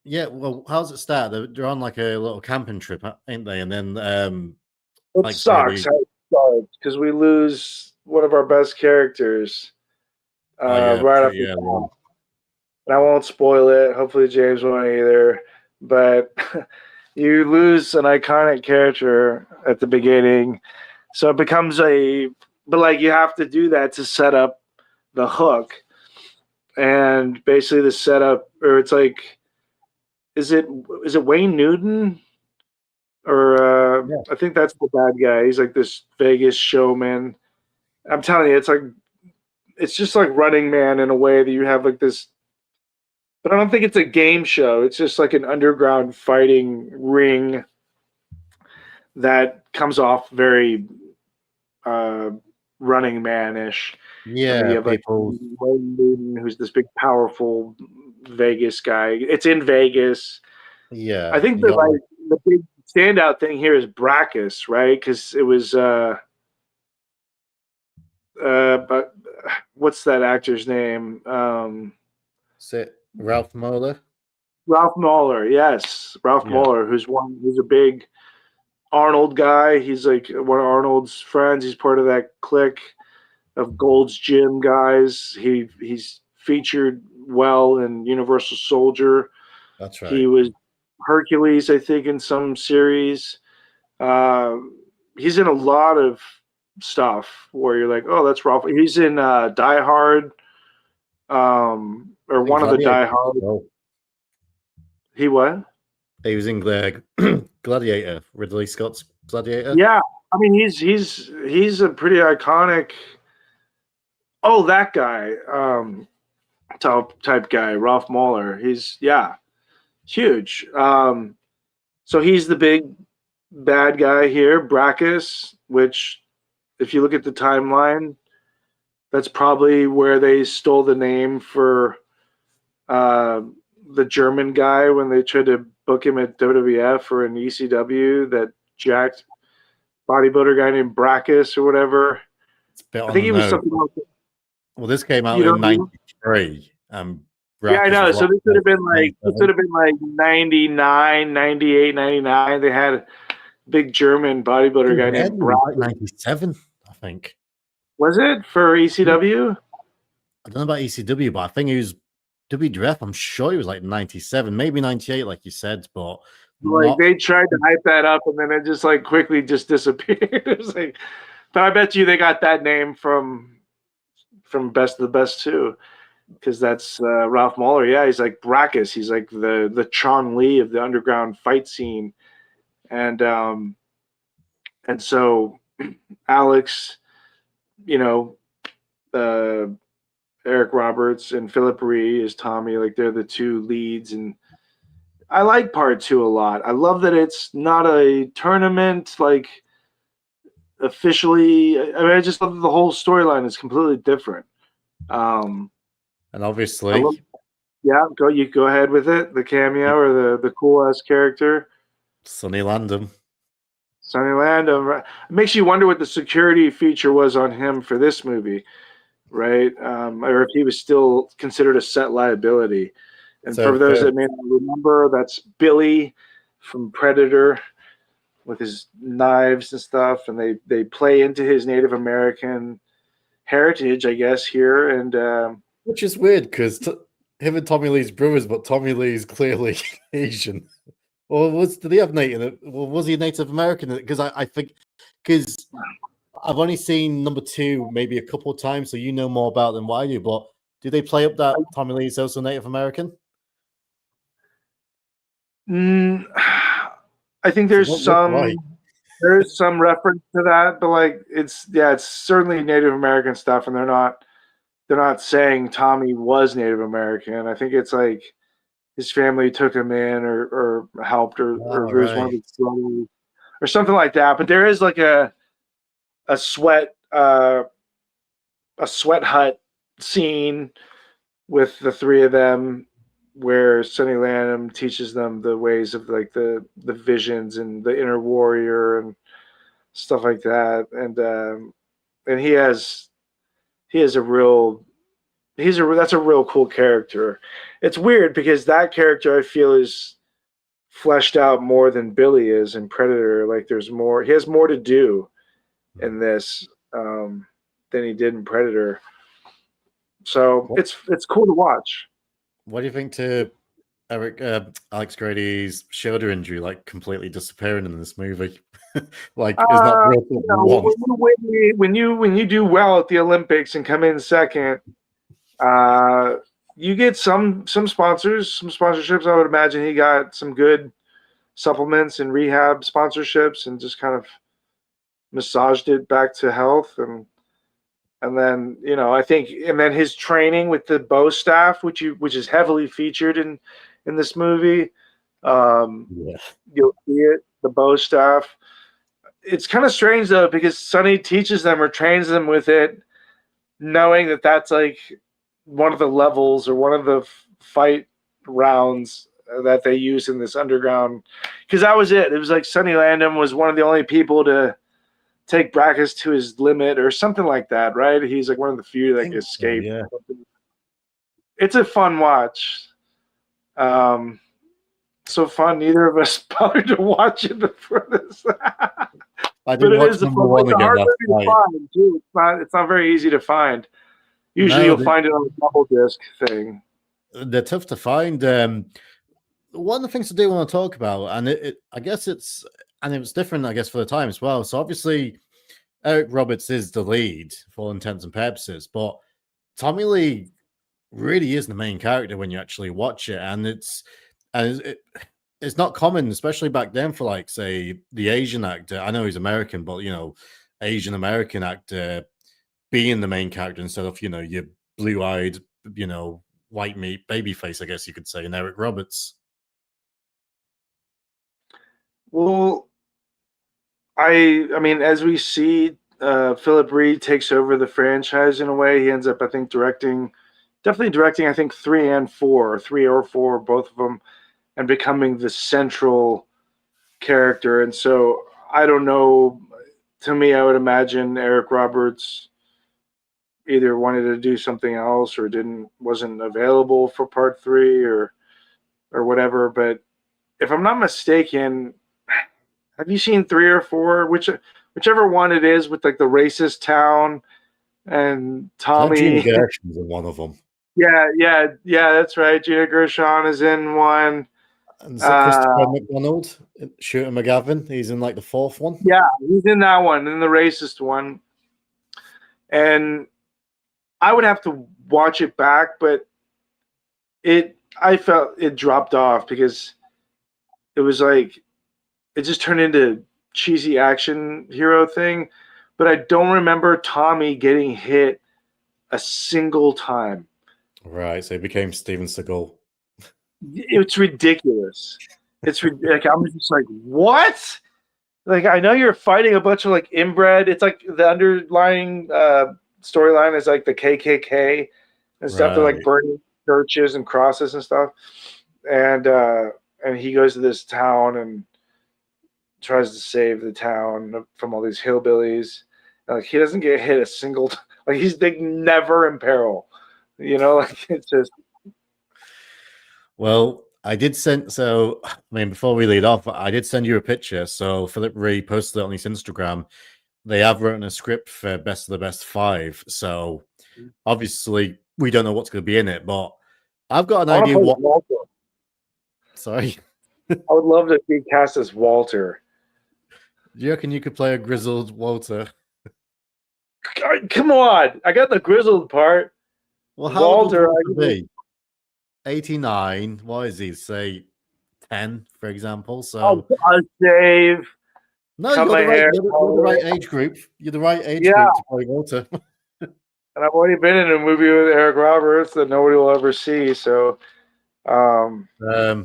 yeah, well, how's it start? They're on like a little camping trip, ain't they? And then it like say sucks how it starts because we lose one of our best characters right off the bat. And I won't spoil it. Hopefully James won't either. But you lose an iconic character at the beginning, so it becomes but like you have to do that to set up the hook. And basically the setup, or it's like, is it Wayne Newton? Or I think that's the bad guy. He's like this Vegas showman. I'm telling you, it's just like Running Man in a way that you have like this, but I don't think it's a game show. It's just like an underground fighting ring that comes off very Running Man-ish. And then you have like Wayne Newton, who's this big, powerful Vegas guy. It's in Vegas. Yeah, I think the big standout thing here is Brackus, right? Because it was but what's that actor's name? Is it Ralph Moeller? Ralph Moeller, yes, Ralph Moeller, who's a big Arnold guy. He's like one of Arnold's friends. He's part of that clique of Gold's Gym guys. He's featured well in Universal Soldier. That's right. He was Hercules, I think, in some series. He's in a lot of stuff where you're like, oh, that's Ralph. He's in Die Hard, or one of the Die Hard. He what? He was in Gladiator, Ridley Scott's Gladiator. Yeah, I mean he's a pretty iconic. Oh, that guy, type guy, Ralph Moeller. He's huge. So he's the big bad guy here, Brackus, which, if you look at the timeline, that's probably where they stole the name for the German guy when they tried to book him at WWF or in ECW, that jacked bodybuilder guy named Brackus or whatever. I think he was something like that. Well, this came out in 93. Yeah, I know. So this would have been like 99, 98, 99. They had a big German bodybuilder guy named Brackus. 97, I think. Was it for ECW? I don't know about ECW, but I think he was WWF. I'm sure he was like 97, maybe 98, like you said. But like they tried to hype that up, and then it just like quickly just disappeared. It was like, but I bet you they got that name from Best of the Best too, because that's Ralph Moeller. Yeah, he's like Brackus. He's like the Chong Li of the underground fight scene, and so Alex, Eric Roberts and Philip Rhee is Tommy. Like they're the two leads, and I like part 2 a lot. I love that it's not a tournament, like officially. I mean, I just love that the whole storyline is completely different. And obviously, go ahead with it. The cameo or the cool ass character, Sonny Landham. It makes you wonder what the security feature was on him for this movie, right? Or if he was still considered a set liability. And for those that may not remember, that's Billy from Predator with his knives and stuff, and they play into his Native American heritage, I guess, here, and which is weird because him and Tommy Lee's brothers, but Tommy Lee's clearly Asian. Or did he have Native? Or was he Native American? Because I think because I've only seen number 2 maybe a couple of times, so you know more about them than I do. But do they play up that Tommy Lee's also Native American? I think there's some reference to that, but like it's certainly Native American stuff, and they're not they're not saying Tommy was Native American. I think it's like his family took him in or helped or All he was one of right. his brothers or something like that. But there is like a sweat a sweat hut scene with the three of them where Sonny Landham teaches them the ways of like the visions and the inner warrior and stuff like that. And he has a real that's a real cool character. It's weird because that character I feel is fleshed out more than Billy is in Predator. Like there's more, he has more to do in this than he did in Predator. So What, it's cool to watch. what do you think to Alex Grady's shoulder injury, like completely disappearing in this movie? Like, is not brought up once. When you do well at the Olympics and come in second, you get some sponsors, some sponsorships. I would imagine he got some good supplements and rehab sponsorships, and just kind of massaged it back to health. And then I think, and then his training with the bow staff, which is heavily featured in this movie. Yeah. You'll see it, the bow staff. It's kind of strange though, because Sonny teaches them or trains them with it, knowing that that's like one of the levels or one of the fight rounds that they use in this underground. Because that was it. It was like Sonny Landham was one of the only people to take Brackus to his limit or something like that, right? He's like one of the few that escaped. Yeah. It's a fun watch. So fun. Neither of us bothered to watch it before this. I But did it watch is a number fun, one it's a again hard last movie to night. find too. It's not very easy to find. Usually No, you'll find it on a double disc thing. they're tough to find. One of the things I do want to talk about, and I guess it was different, I guess, for the time as well. So obviously, Eric Roberts is the lead for all intents and purposes, but Tommy Lee really is the main character when you actually watch it, and it's not common, especially back then, for like say the Asian actor. I know he's American, but Asian American actor being the main character instead of your blue-eyed, white meat baby face, I guess you could say, in Eric Roberts. Well, I mean, as we see, Philip Reed takes over the franchise in a way. He ends up, I think, definitely directing, I think, 3 and 4, 3 or 4, both of them, and becoming the central character. And so I don't know. To me, I would imagine Eric Roberts either wanted to do something else or wasn't available for part 3 or whatever. But if I'm not mistaken, have you seen 3 or 4? Whichever one it is, with like the racist town and Gina Tommy. Gershon's in one of them. Yeah, that's right. Gina Gershon is in one. And is it Christopher McDonald? Shooter McGavin? He's in like the 4th one? Yeah, he's in that one, in the racist one. And I would have to watch it back, but I felt it dropped off because it was like it just turned into cheesy action hero thing. But I don't remember Tommy getting hit a single time. Right, so he became Steven Seagal. It's ridiculous. It's like I'm just like, what? Like, I know you're fighting a bunch of like inbred. It's like the underlying storyline is like the KKK and stuff. They're like burning churches and crosses and stuff. And he goes to this town and tries to save the town from all these hillbillies. And, like, he doesn't get hit a single like he's like never in peril. Like it's just. Well, I did send, so I mean, before we lead off, I did send you a picture. So Philip Rhee posted it on his Instagram. They have written a script for Best of the Best 5. So obviously, we don't know what's going to be in it, but I've got an idea what. Walter. Sorry. I would love to be cast as Walter. Do you reckon you could play a grizzled Walter? Come on. I got the grizzled part. Well, how Walter would be? 89. What is he? Say 10, for example. So I'll save. No, you're the right age group. You're the right age group to play Walter. And I've already been in a movie with Eric Roberts that nobody will ever see. So, yeah.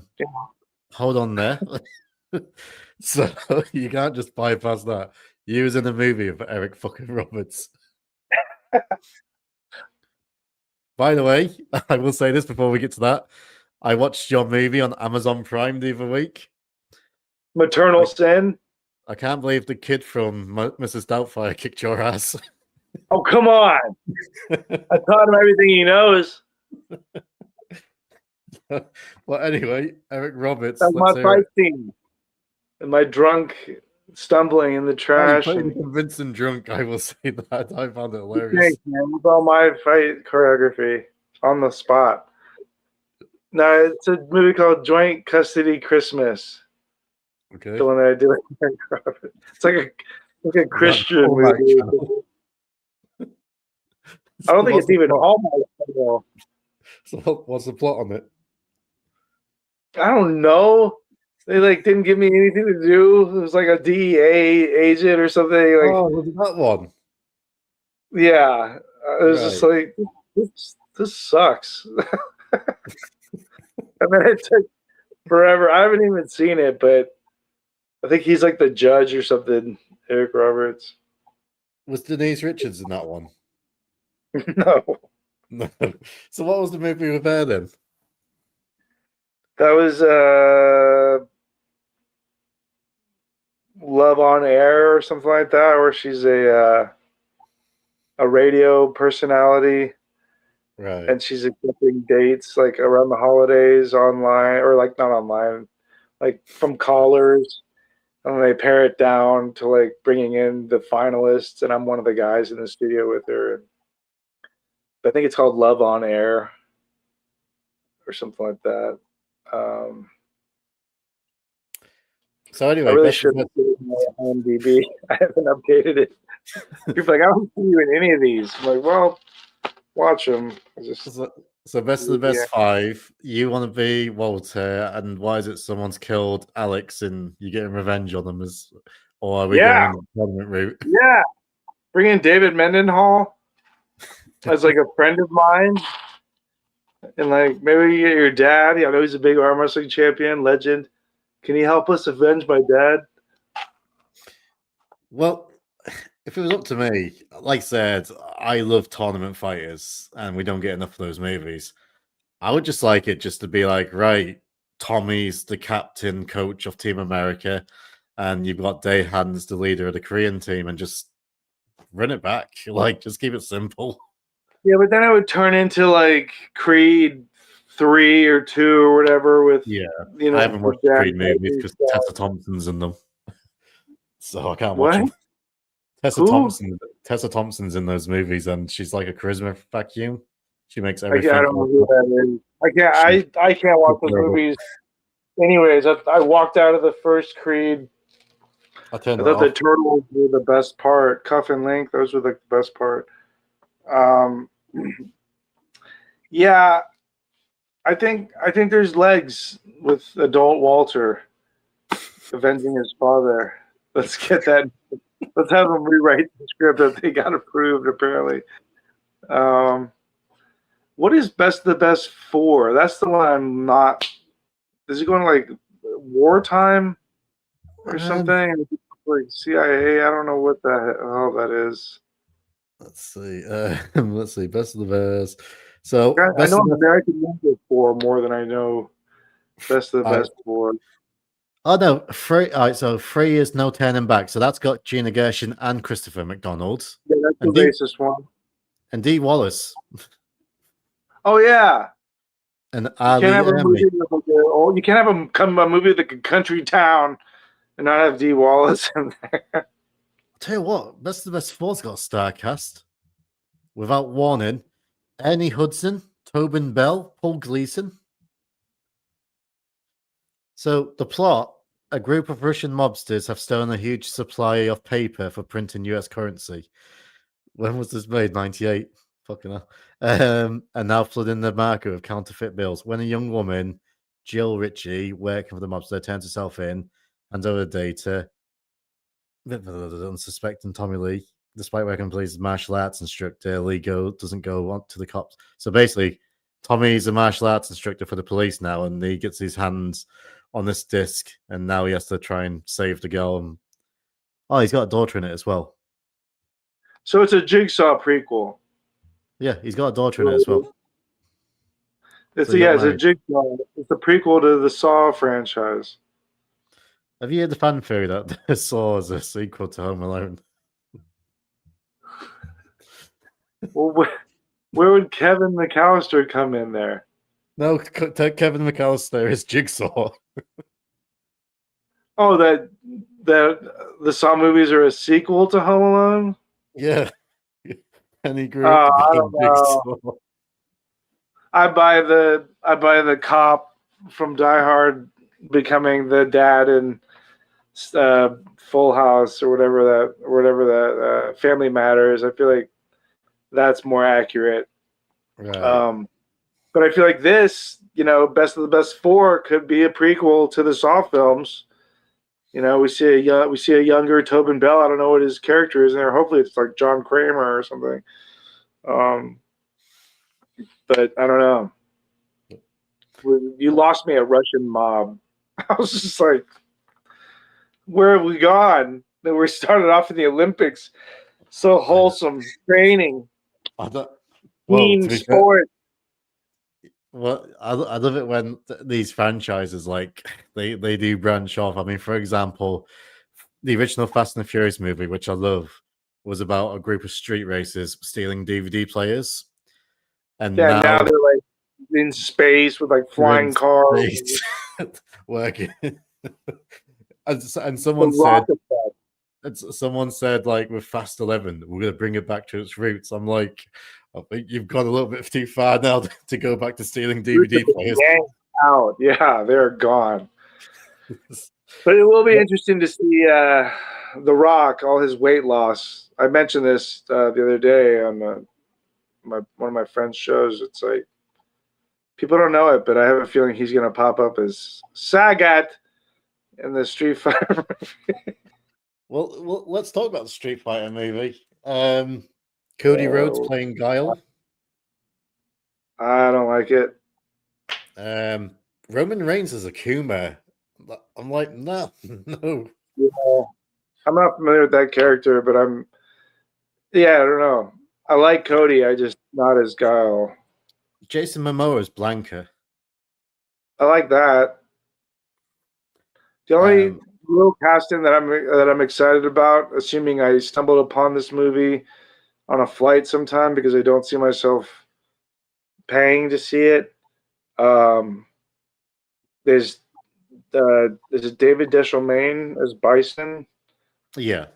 Hold on there. So you can't just bypass that. You was in a movie with Eric fucking Roberts. By the way, I will say this before we get to that. I watched your movie on Amazon Prime the other week. Maternal Sin. I can't believe the kid from Mrs. Doubtfire kicked your ass. Oh, come on. I taught him everything he knows. Well, anyway, Eric Roberts. That's my fight scene. And my drunk stumbling in the trash. And convincing drunk, I will say that. I found it hilarious. Thanks, man. It's all my fight choreography on the spot. No, it's a movie called Joint Custody Christmas. Okay. The one that I did with Eric Roberts. It's like a Christian movie. I don't think it's even Hallmark. So what's the plot on it? I don't know. They didn't give me anything to do. It was like a DEA agent or something. Oh, was it that one? Yeah, it was just like this sucks. And then it took forever. I haven't even seen it, but I think he's like the judge or something. Eric Roberts. Was Denise Richards in that one? No. So what was the movie with her then? That was Love on Air or something like that, where she's a radio personality, right? And she's accepting dates like around the holidays online, or like not online, like from callers, and they pare it down to like bringing in the finalists, and I'm one of the guys in the studio with her. I think it's called Love on Air or something like that. So anyway, I really should have put it in my IMDb. I haven't updated it. People are like, I don't see you in any of these. I'm like, well, watch them. So best of the best 5. You want to be Walter, and why is it someone's killed Alex and you're getting revenge on them? Or are we going the tournament route? Yeah. Bring in David Mendenhall as like a friend of mine. And like maybe you get your dad. I know he's a big arm wrestling champion, legend. Can he help us avenge my dad? Well, if it was up to me, like I said, I love tournament fighters, and we don't get enough of those movies. I would just like it just to be like, right, Tommy's the captain coach of Team America, and you've got Daehan's the leader of the Korean team, and just run it back. Like, just keep it simple. Yeah, but then it would turn into like Creed 3 or 2 or whatever with I haven't watched Creed movies because Tessa Thompson's in them. So I can't watch them. Tessa Thompson's in those movies, and she's like a charisma vacuum. She makes everything. I don't know who that is. I can't watch those movies. Anyways, I walked out of the first Creed. I thought the turtles were the best part. Cuff and Link, those were the best part. Yeah, I think there's legs with adult Walter avenging his father. Let's get that. Let's have them rewrite the script that they got approved, apparently. What is Best of the Best 4? That's the one I'm not. Is it going to like wartime or something? Like CIA? I don't know what the hell that is. Let's see. Let's see. Best of the Best. So I know American Ninja 4 more than I know Best of the Best 4. Oh no, 3. All right, so 3 is No Turning Back. So that's got Gina Gershon and Christopher McDonald. Yeah, that's the racist one. And Dee Wallace. Oh yeah. And you can't have a movie you can't have a movie like a country town and not have Dee Wallace in there. I'll tell you what, Best of the Best 4's got a star cast. Without warning, Ernie Hudson, Tobin Bell, Paul Gleason. So the plot, a group of Russian mobsters have stolen a huge supply of paper for printing US currency. When was this made? 98. Fucking hell. And now flooding the market with counterfeit bills. When a young woman, Jill Ritchie, working for the mobster, turns herself in, hands over the data, unsuspecting Tommy Lee, despite working police martial arts instructor, Lee doesn't go on to the cops. So basically, Tommy's a martial arts instructor for the police now, and he gets his hands on this disc, and now he has to try and save the girl. And, he's got a daughter in it as well. So it's a Jigsaw prequel. Yeah, he's got a daughter in it as well. It's a Jigsaw. It's a prequel to the Saw franchise. Have you heard the fan theory that Saw is a sequel to Home Alone? Well, where would Kevin McAllister come in there? No, Kevin McAllister is Jigsaw. Oh, that the Saw movies are a sequel to Home Alone? Yeah. And he grew up to be Jigsaw. I buy the cop from Die Hard becoming the dad in Full House or whatever that Family Matters. I feel like that's more accurate. Right. But I feel like this, Best of the Best 4 could be a prequel to the Saw films. We see a younger Tobin Bell. I don't know what his character is in there. Hopefully, it's like John Kramer or something. But I don't know. You lost me at Russian Mob. I was just like, where have we gone? That we started off in the Olympics. So wholesome training. Team sport. Well, I love it when these franchises they do branch off. I mean, for example, the original Fast and the Furious movie, which I love, was about a group of street racers stealing DVD players. And now they're like in space with like flying cars, working. and someone said, like, with Fast 11, we're going to bring it back to its roots. I'm like, I think you've gone a little bit too far now to go back to stealing DVD players. Out, yeah, they're gone. But it will be interesting to see The Rock, all his weight loss. I mentioned this the other day on one of my friend's shows. It's like people don't know it, but I have a feeling he's going to pop up as Sagat in the Street Fighter movie. Well, let's talk about the Street Fighter movie. Cody Rhodes playing Guile. I don't like it. Roman Reigns as Akuma. I'm like, no. Yeah. I'm not familiar with that character, but I don't know. I like Cody. I just not as Guile. Jason Momoa as Blanca. I like that. The only real casting that I'm excited about, assuming I stumbled upon this movie on a flight sometime because I don't see myself paying to see it. There's David Deschelmain as Bison. Yeah.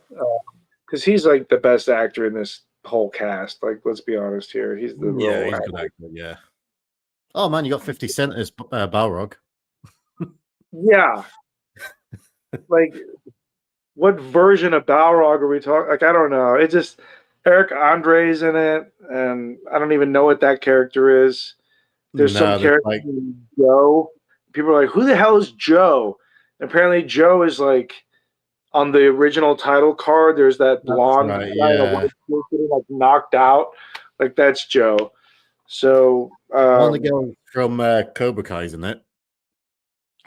Because he's like the best actor in this whole cast. Like, let's be honest here. He's the he's a good actor, yeah. Oh man, you got 50 Cent as Balrog. Yeah. Like, what version of Balrog are we talking? Like, I don't know. It just Eric Andre's in it, and I don't even know what that character is. There's some character named Joe. People are like, who the hell is Joe? And apparently Joe is like on the original title card. There's that blonde guy in a white suit getting like knocked out. Like, that's Joe. So one of the girls from Cobra Kai, isn't it?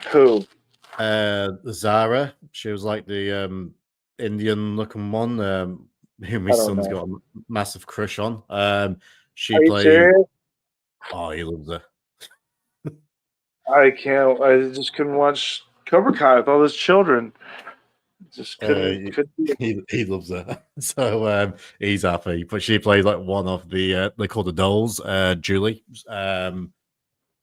Who? Zara. She was like the Indian looking one who my son's got a massive crush on. She played. Serious? Oh, he loves her. I just couldn't watch Cobra Kai with all those children. Just couldn't. He loves her. So he's happy. But she played like one of the they call the dolls, Julie.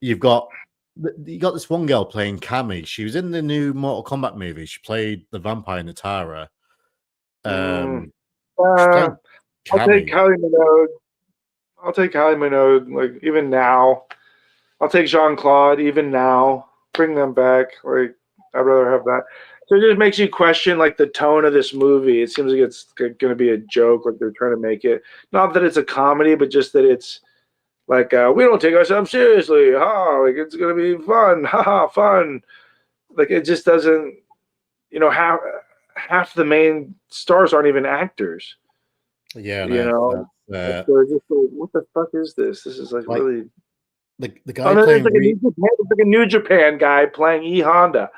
You got this one girl playing Cammy. She was in the new Mortal Kombat movie. She played the vampire Natara. I'll take Kylie Minogue. Like, even now. I'll take Jean-Claude even now. Bring them back. Like, I'd rather have that. So it just makes you question like the tone of this movie. It seems like it's going to be a joke, like they're trying to make it. Not that it's a comedy, but just that it's like we don't take ourselves seriously. Like it's going to be fun. Fun. Like it just doesn't. Half the main stars aren't even actors. Yeah, You no, know, that's so just like, what the fuck is this? This is like like really. the Oh guy no, it's playing like a Rhee. New Japan, it's like a New Japan guy playing E Honda.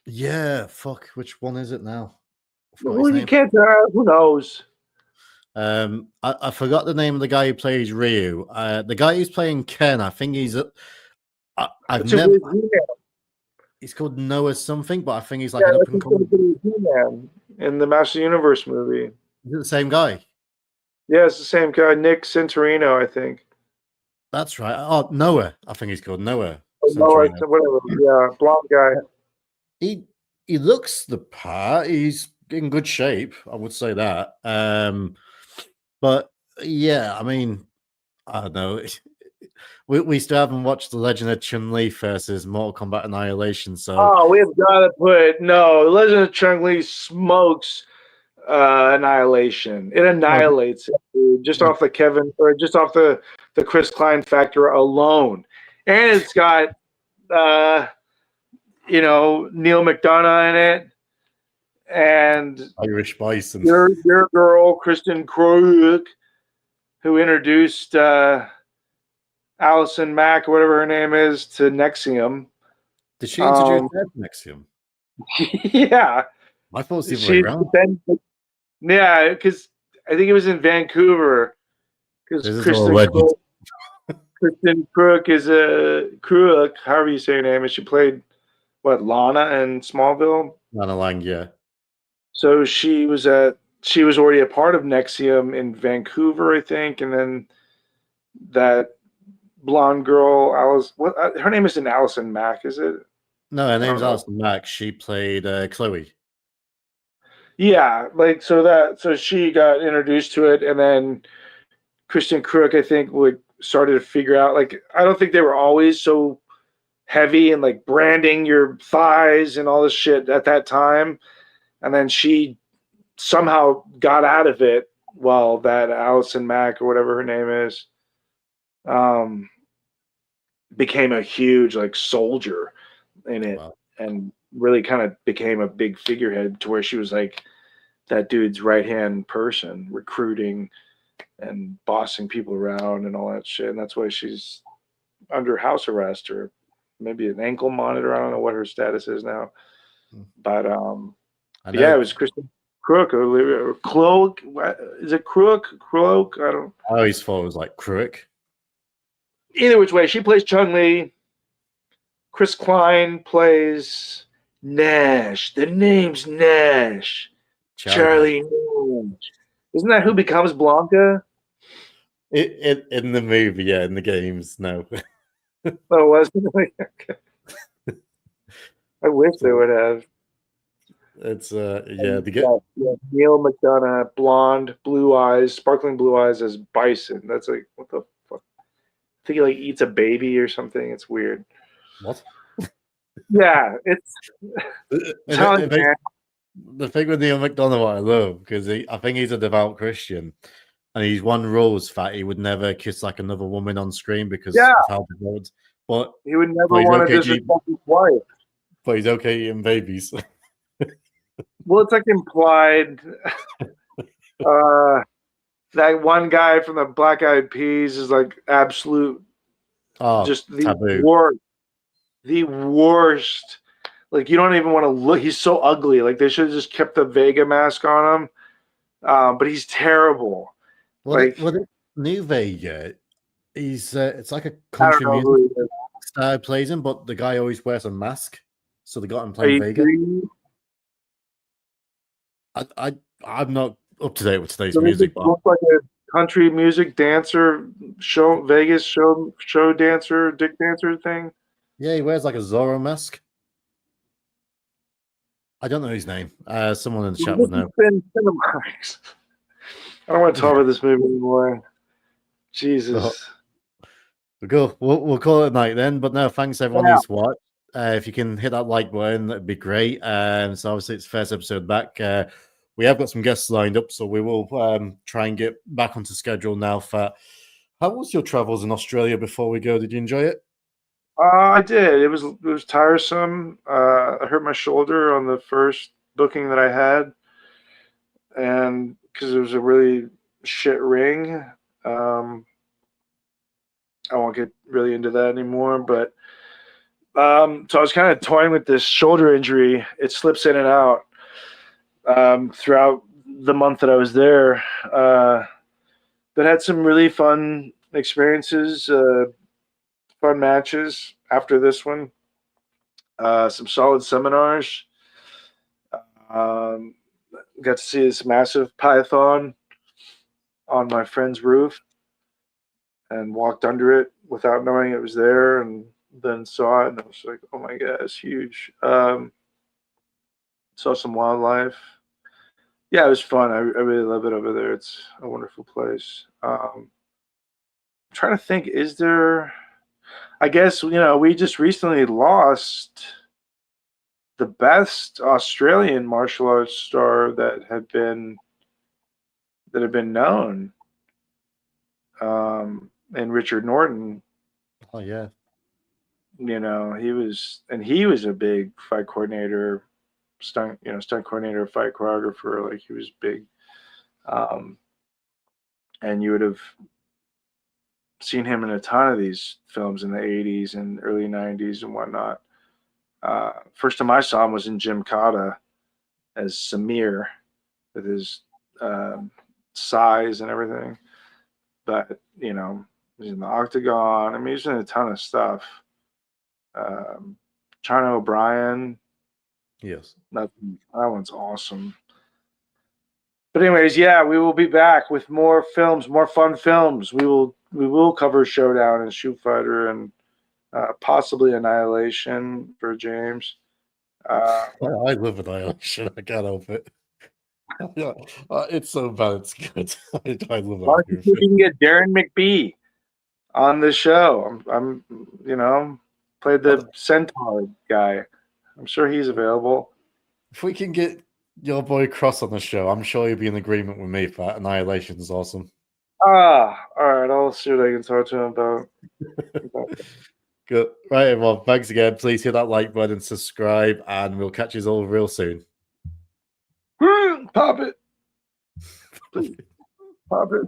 Yeah, fuck. Which one is it now? I forgot Who his you name. can't who knows? I forgot the name of the guy who plays Ryu. The guy who's playing Ken, I think I've That's who never. plays He-Man. He's called Noah something, but I think he's like Yeah, an up that's and who's going coming. to be He-Man in the Master Universe movie. Is it the same guy? Yeah, it's the same guy, Nick Centorino, I think. That's right. Oh, Noah. I think he's called Noah Oh, no, Santorino. it's whatever. Yeah, blonde guy. He he looks the part. He's in good shape. I would say that. But yeah, I mean, I don't know. We still haven't watched The Legend of Chun-Li versus Mortal Kombat Annihilation, so Oh, we have got to put no. The Legend of Chun-Li smokes Annihilation. It no, annihilates it, dude, just off the Kevin or just off the Chris Klein factor alone, and it's got uh, Neil McDonough in it, and Irish Bison. your girl Kristen Krug, who introduced Allison Mack, or whatever her name is, to Nexium. Did she introduce Ed Nexium? Yeah, I thought it was the other way she's around. yeah, because I think it was in Vancouver. Because This is all legend. Kristen Crook is a Crook, however you say her name, and she played what Lana in Smallville. Lana Lang, yeah. So she was already a part of Nexium in Vancouver, I think, and then that blonde girl, Alice. What her name isn't Allison Mack, is it? No, her I don't name's know. Alison Mack. She played Chloe. Yeah, like so she got introduced to it, and then Christian Crook, I think, would started to figure out. Like, I don't think they were always so heavy and like branding your thighs and all this shit at that time. And then she somehow got out of it while that Allison Mack or whatever her name is um, became a huge like soldier in it Wow. and really kind of became a big figurehead to where she was like that dude's right hand person recruiting and bossing people around and all that shit. And that's why she's under house arrest or maybe an ankle monitor. I don't know what her status is now. But I yeah, know. it was Kristen Crook or Cloak. Is it Crook? Cloak? I don't. I always thought it was like Kruik. Either which way, she plays Chun-Li. Chris Klein plays Nash. The name's Nash. Charlie Nash. Isn't that who becomes Blanca? In the movie, yeah, in the games, no. Oh, wasn't it? I wish they would have. It's yeah, Yeah, Neil McDonough, blonde, blue eyes, sparkling blue eyes as Bison. That's like what the fuck? I think he like eats a baby or something. It's weird. what? Yeah, it's telling you, man. The thing with Neil McDonough, what I love, because I think he's a devout Christian, and he's one rules that he would never kiss like another woman on screen because Yeah, of how devout. But he would never he's want to okay. disrespect his wife. But he's okay eating babies. Well, it's like implied. Uh, that one guy from the Black Eyed Peas is like absolute, just the taboo. worst. The worst. Like you don't even want to look. He's so ugly. Like they should have just kept the Vega mask on him. But he's terrible. Well, New Vega, he's it's like a I don't country know music who he is. star plays him, but the guy always wears a mask, so they got him Are playing you Vega. green? I'm not up to date with today's So music, he but looks like a country music dancer, Vegas show dancer, dick dancer thing. yeah, he wears like a Zorro mask. I don't know his name. Someone in the chat would know. CineMarks. I don't want to talk about this movie anymore. Jesus. We'll call it a night then. But no, thanks everyone who's watched. If you can hit that like button, that'd be great. So obviously it's the first episode back. We have got some guests lined up, so we will try and get back onto schedule now. How was your travels in Australia before we go? Did you enjoy it? I did. It was tiresome. I hurt my shoulder on the first booking that I had, and because it was a really shit ring. I won't get really into that anymore, but so I was kind of toying with this shoulder injury. It slips in and out throughout the month that I was there. But had some really fun experiences, fun matches after this one. Some solid seminars. Got to see this massive python on my friend's roof and walked under it without knowing it was there, and then saw it and I was like, oh my god, it's huge. Saw some wildlife. Yeah, it was fun. I really love it over there. It's a wonderful place. I'm trying to think, is there, I guess, we just recently lost the best Australian martial arts star that had been known, and Richard Norton. Oh yeah. He was a big fight coordinator, stunt coordinator, fight choreographer. Like, he was big. And you would have seen him in a ton of these films in the 80s and early 90s and whatnot. First time I saw him was in Gymkata as Samir, with his size and everything. But, he's in the Octagon. I mean, he's in a ton of stuff. China O'Brien. Yes. That one's awesome. But anyways, yeah, we will be back with more films, more fun films. We will cover Showdown and Shoot Fighter and possibly Annihilation for James. I love Annihilation. I can't help it. Yeah, it's so bad. It's good. I love Well, that. we can get Darren McBee on the show. I'm played the Centaur guy. I'm sure he's available. If we can get your boy Cross on the show, I'm sure he'll be in agreement with me for that. Annihilation is awesome. All right. I'll see what I can talk to him about. Good. Right, well, thanks again. Please hit that like button, subscribe, and we'll catch you all real soon. Pop it. Please. Pop it.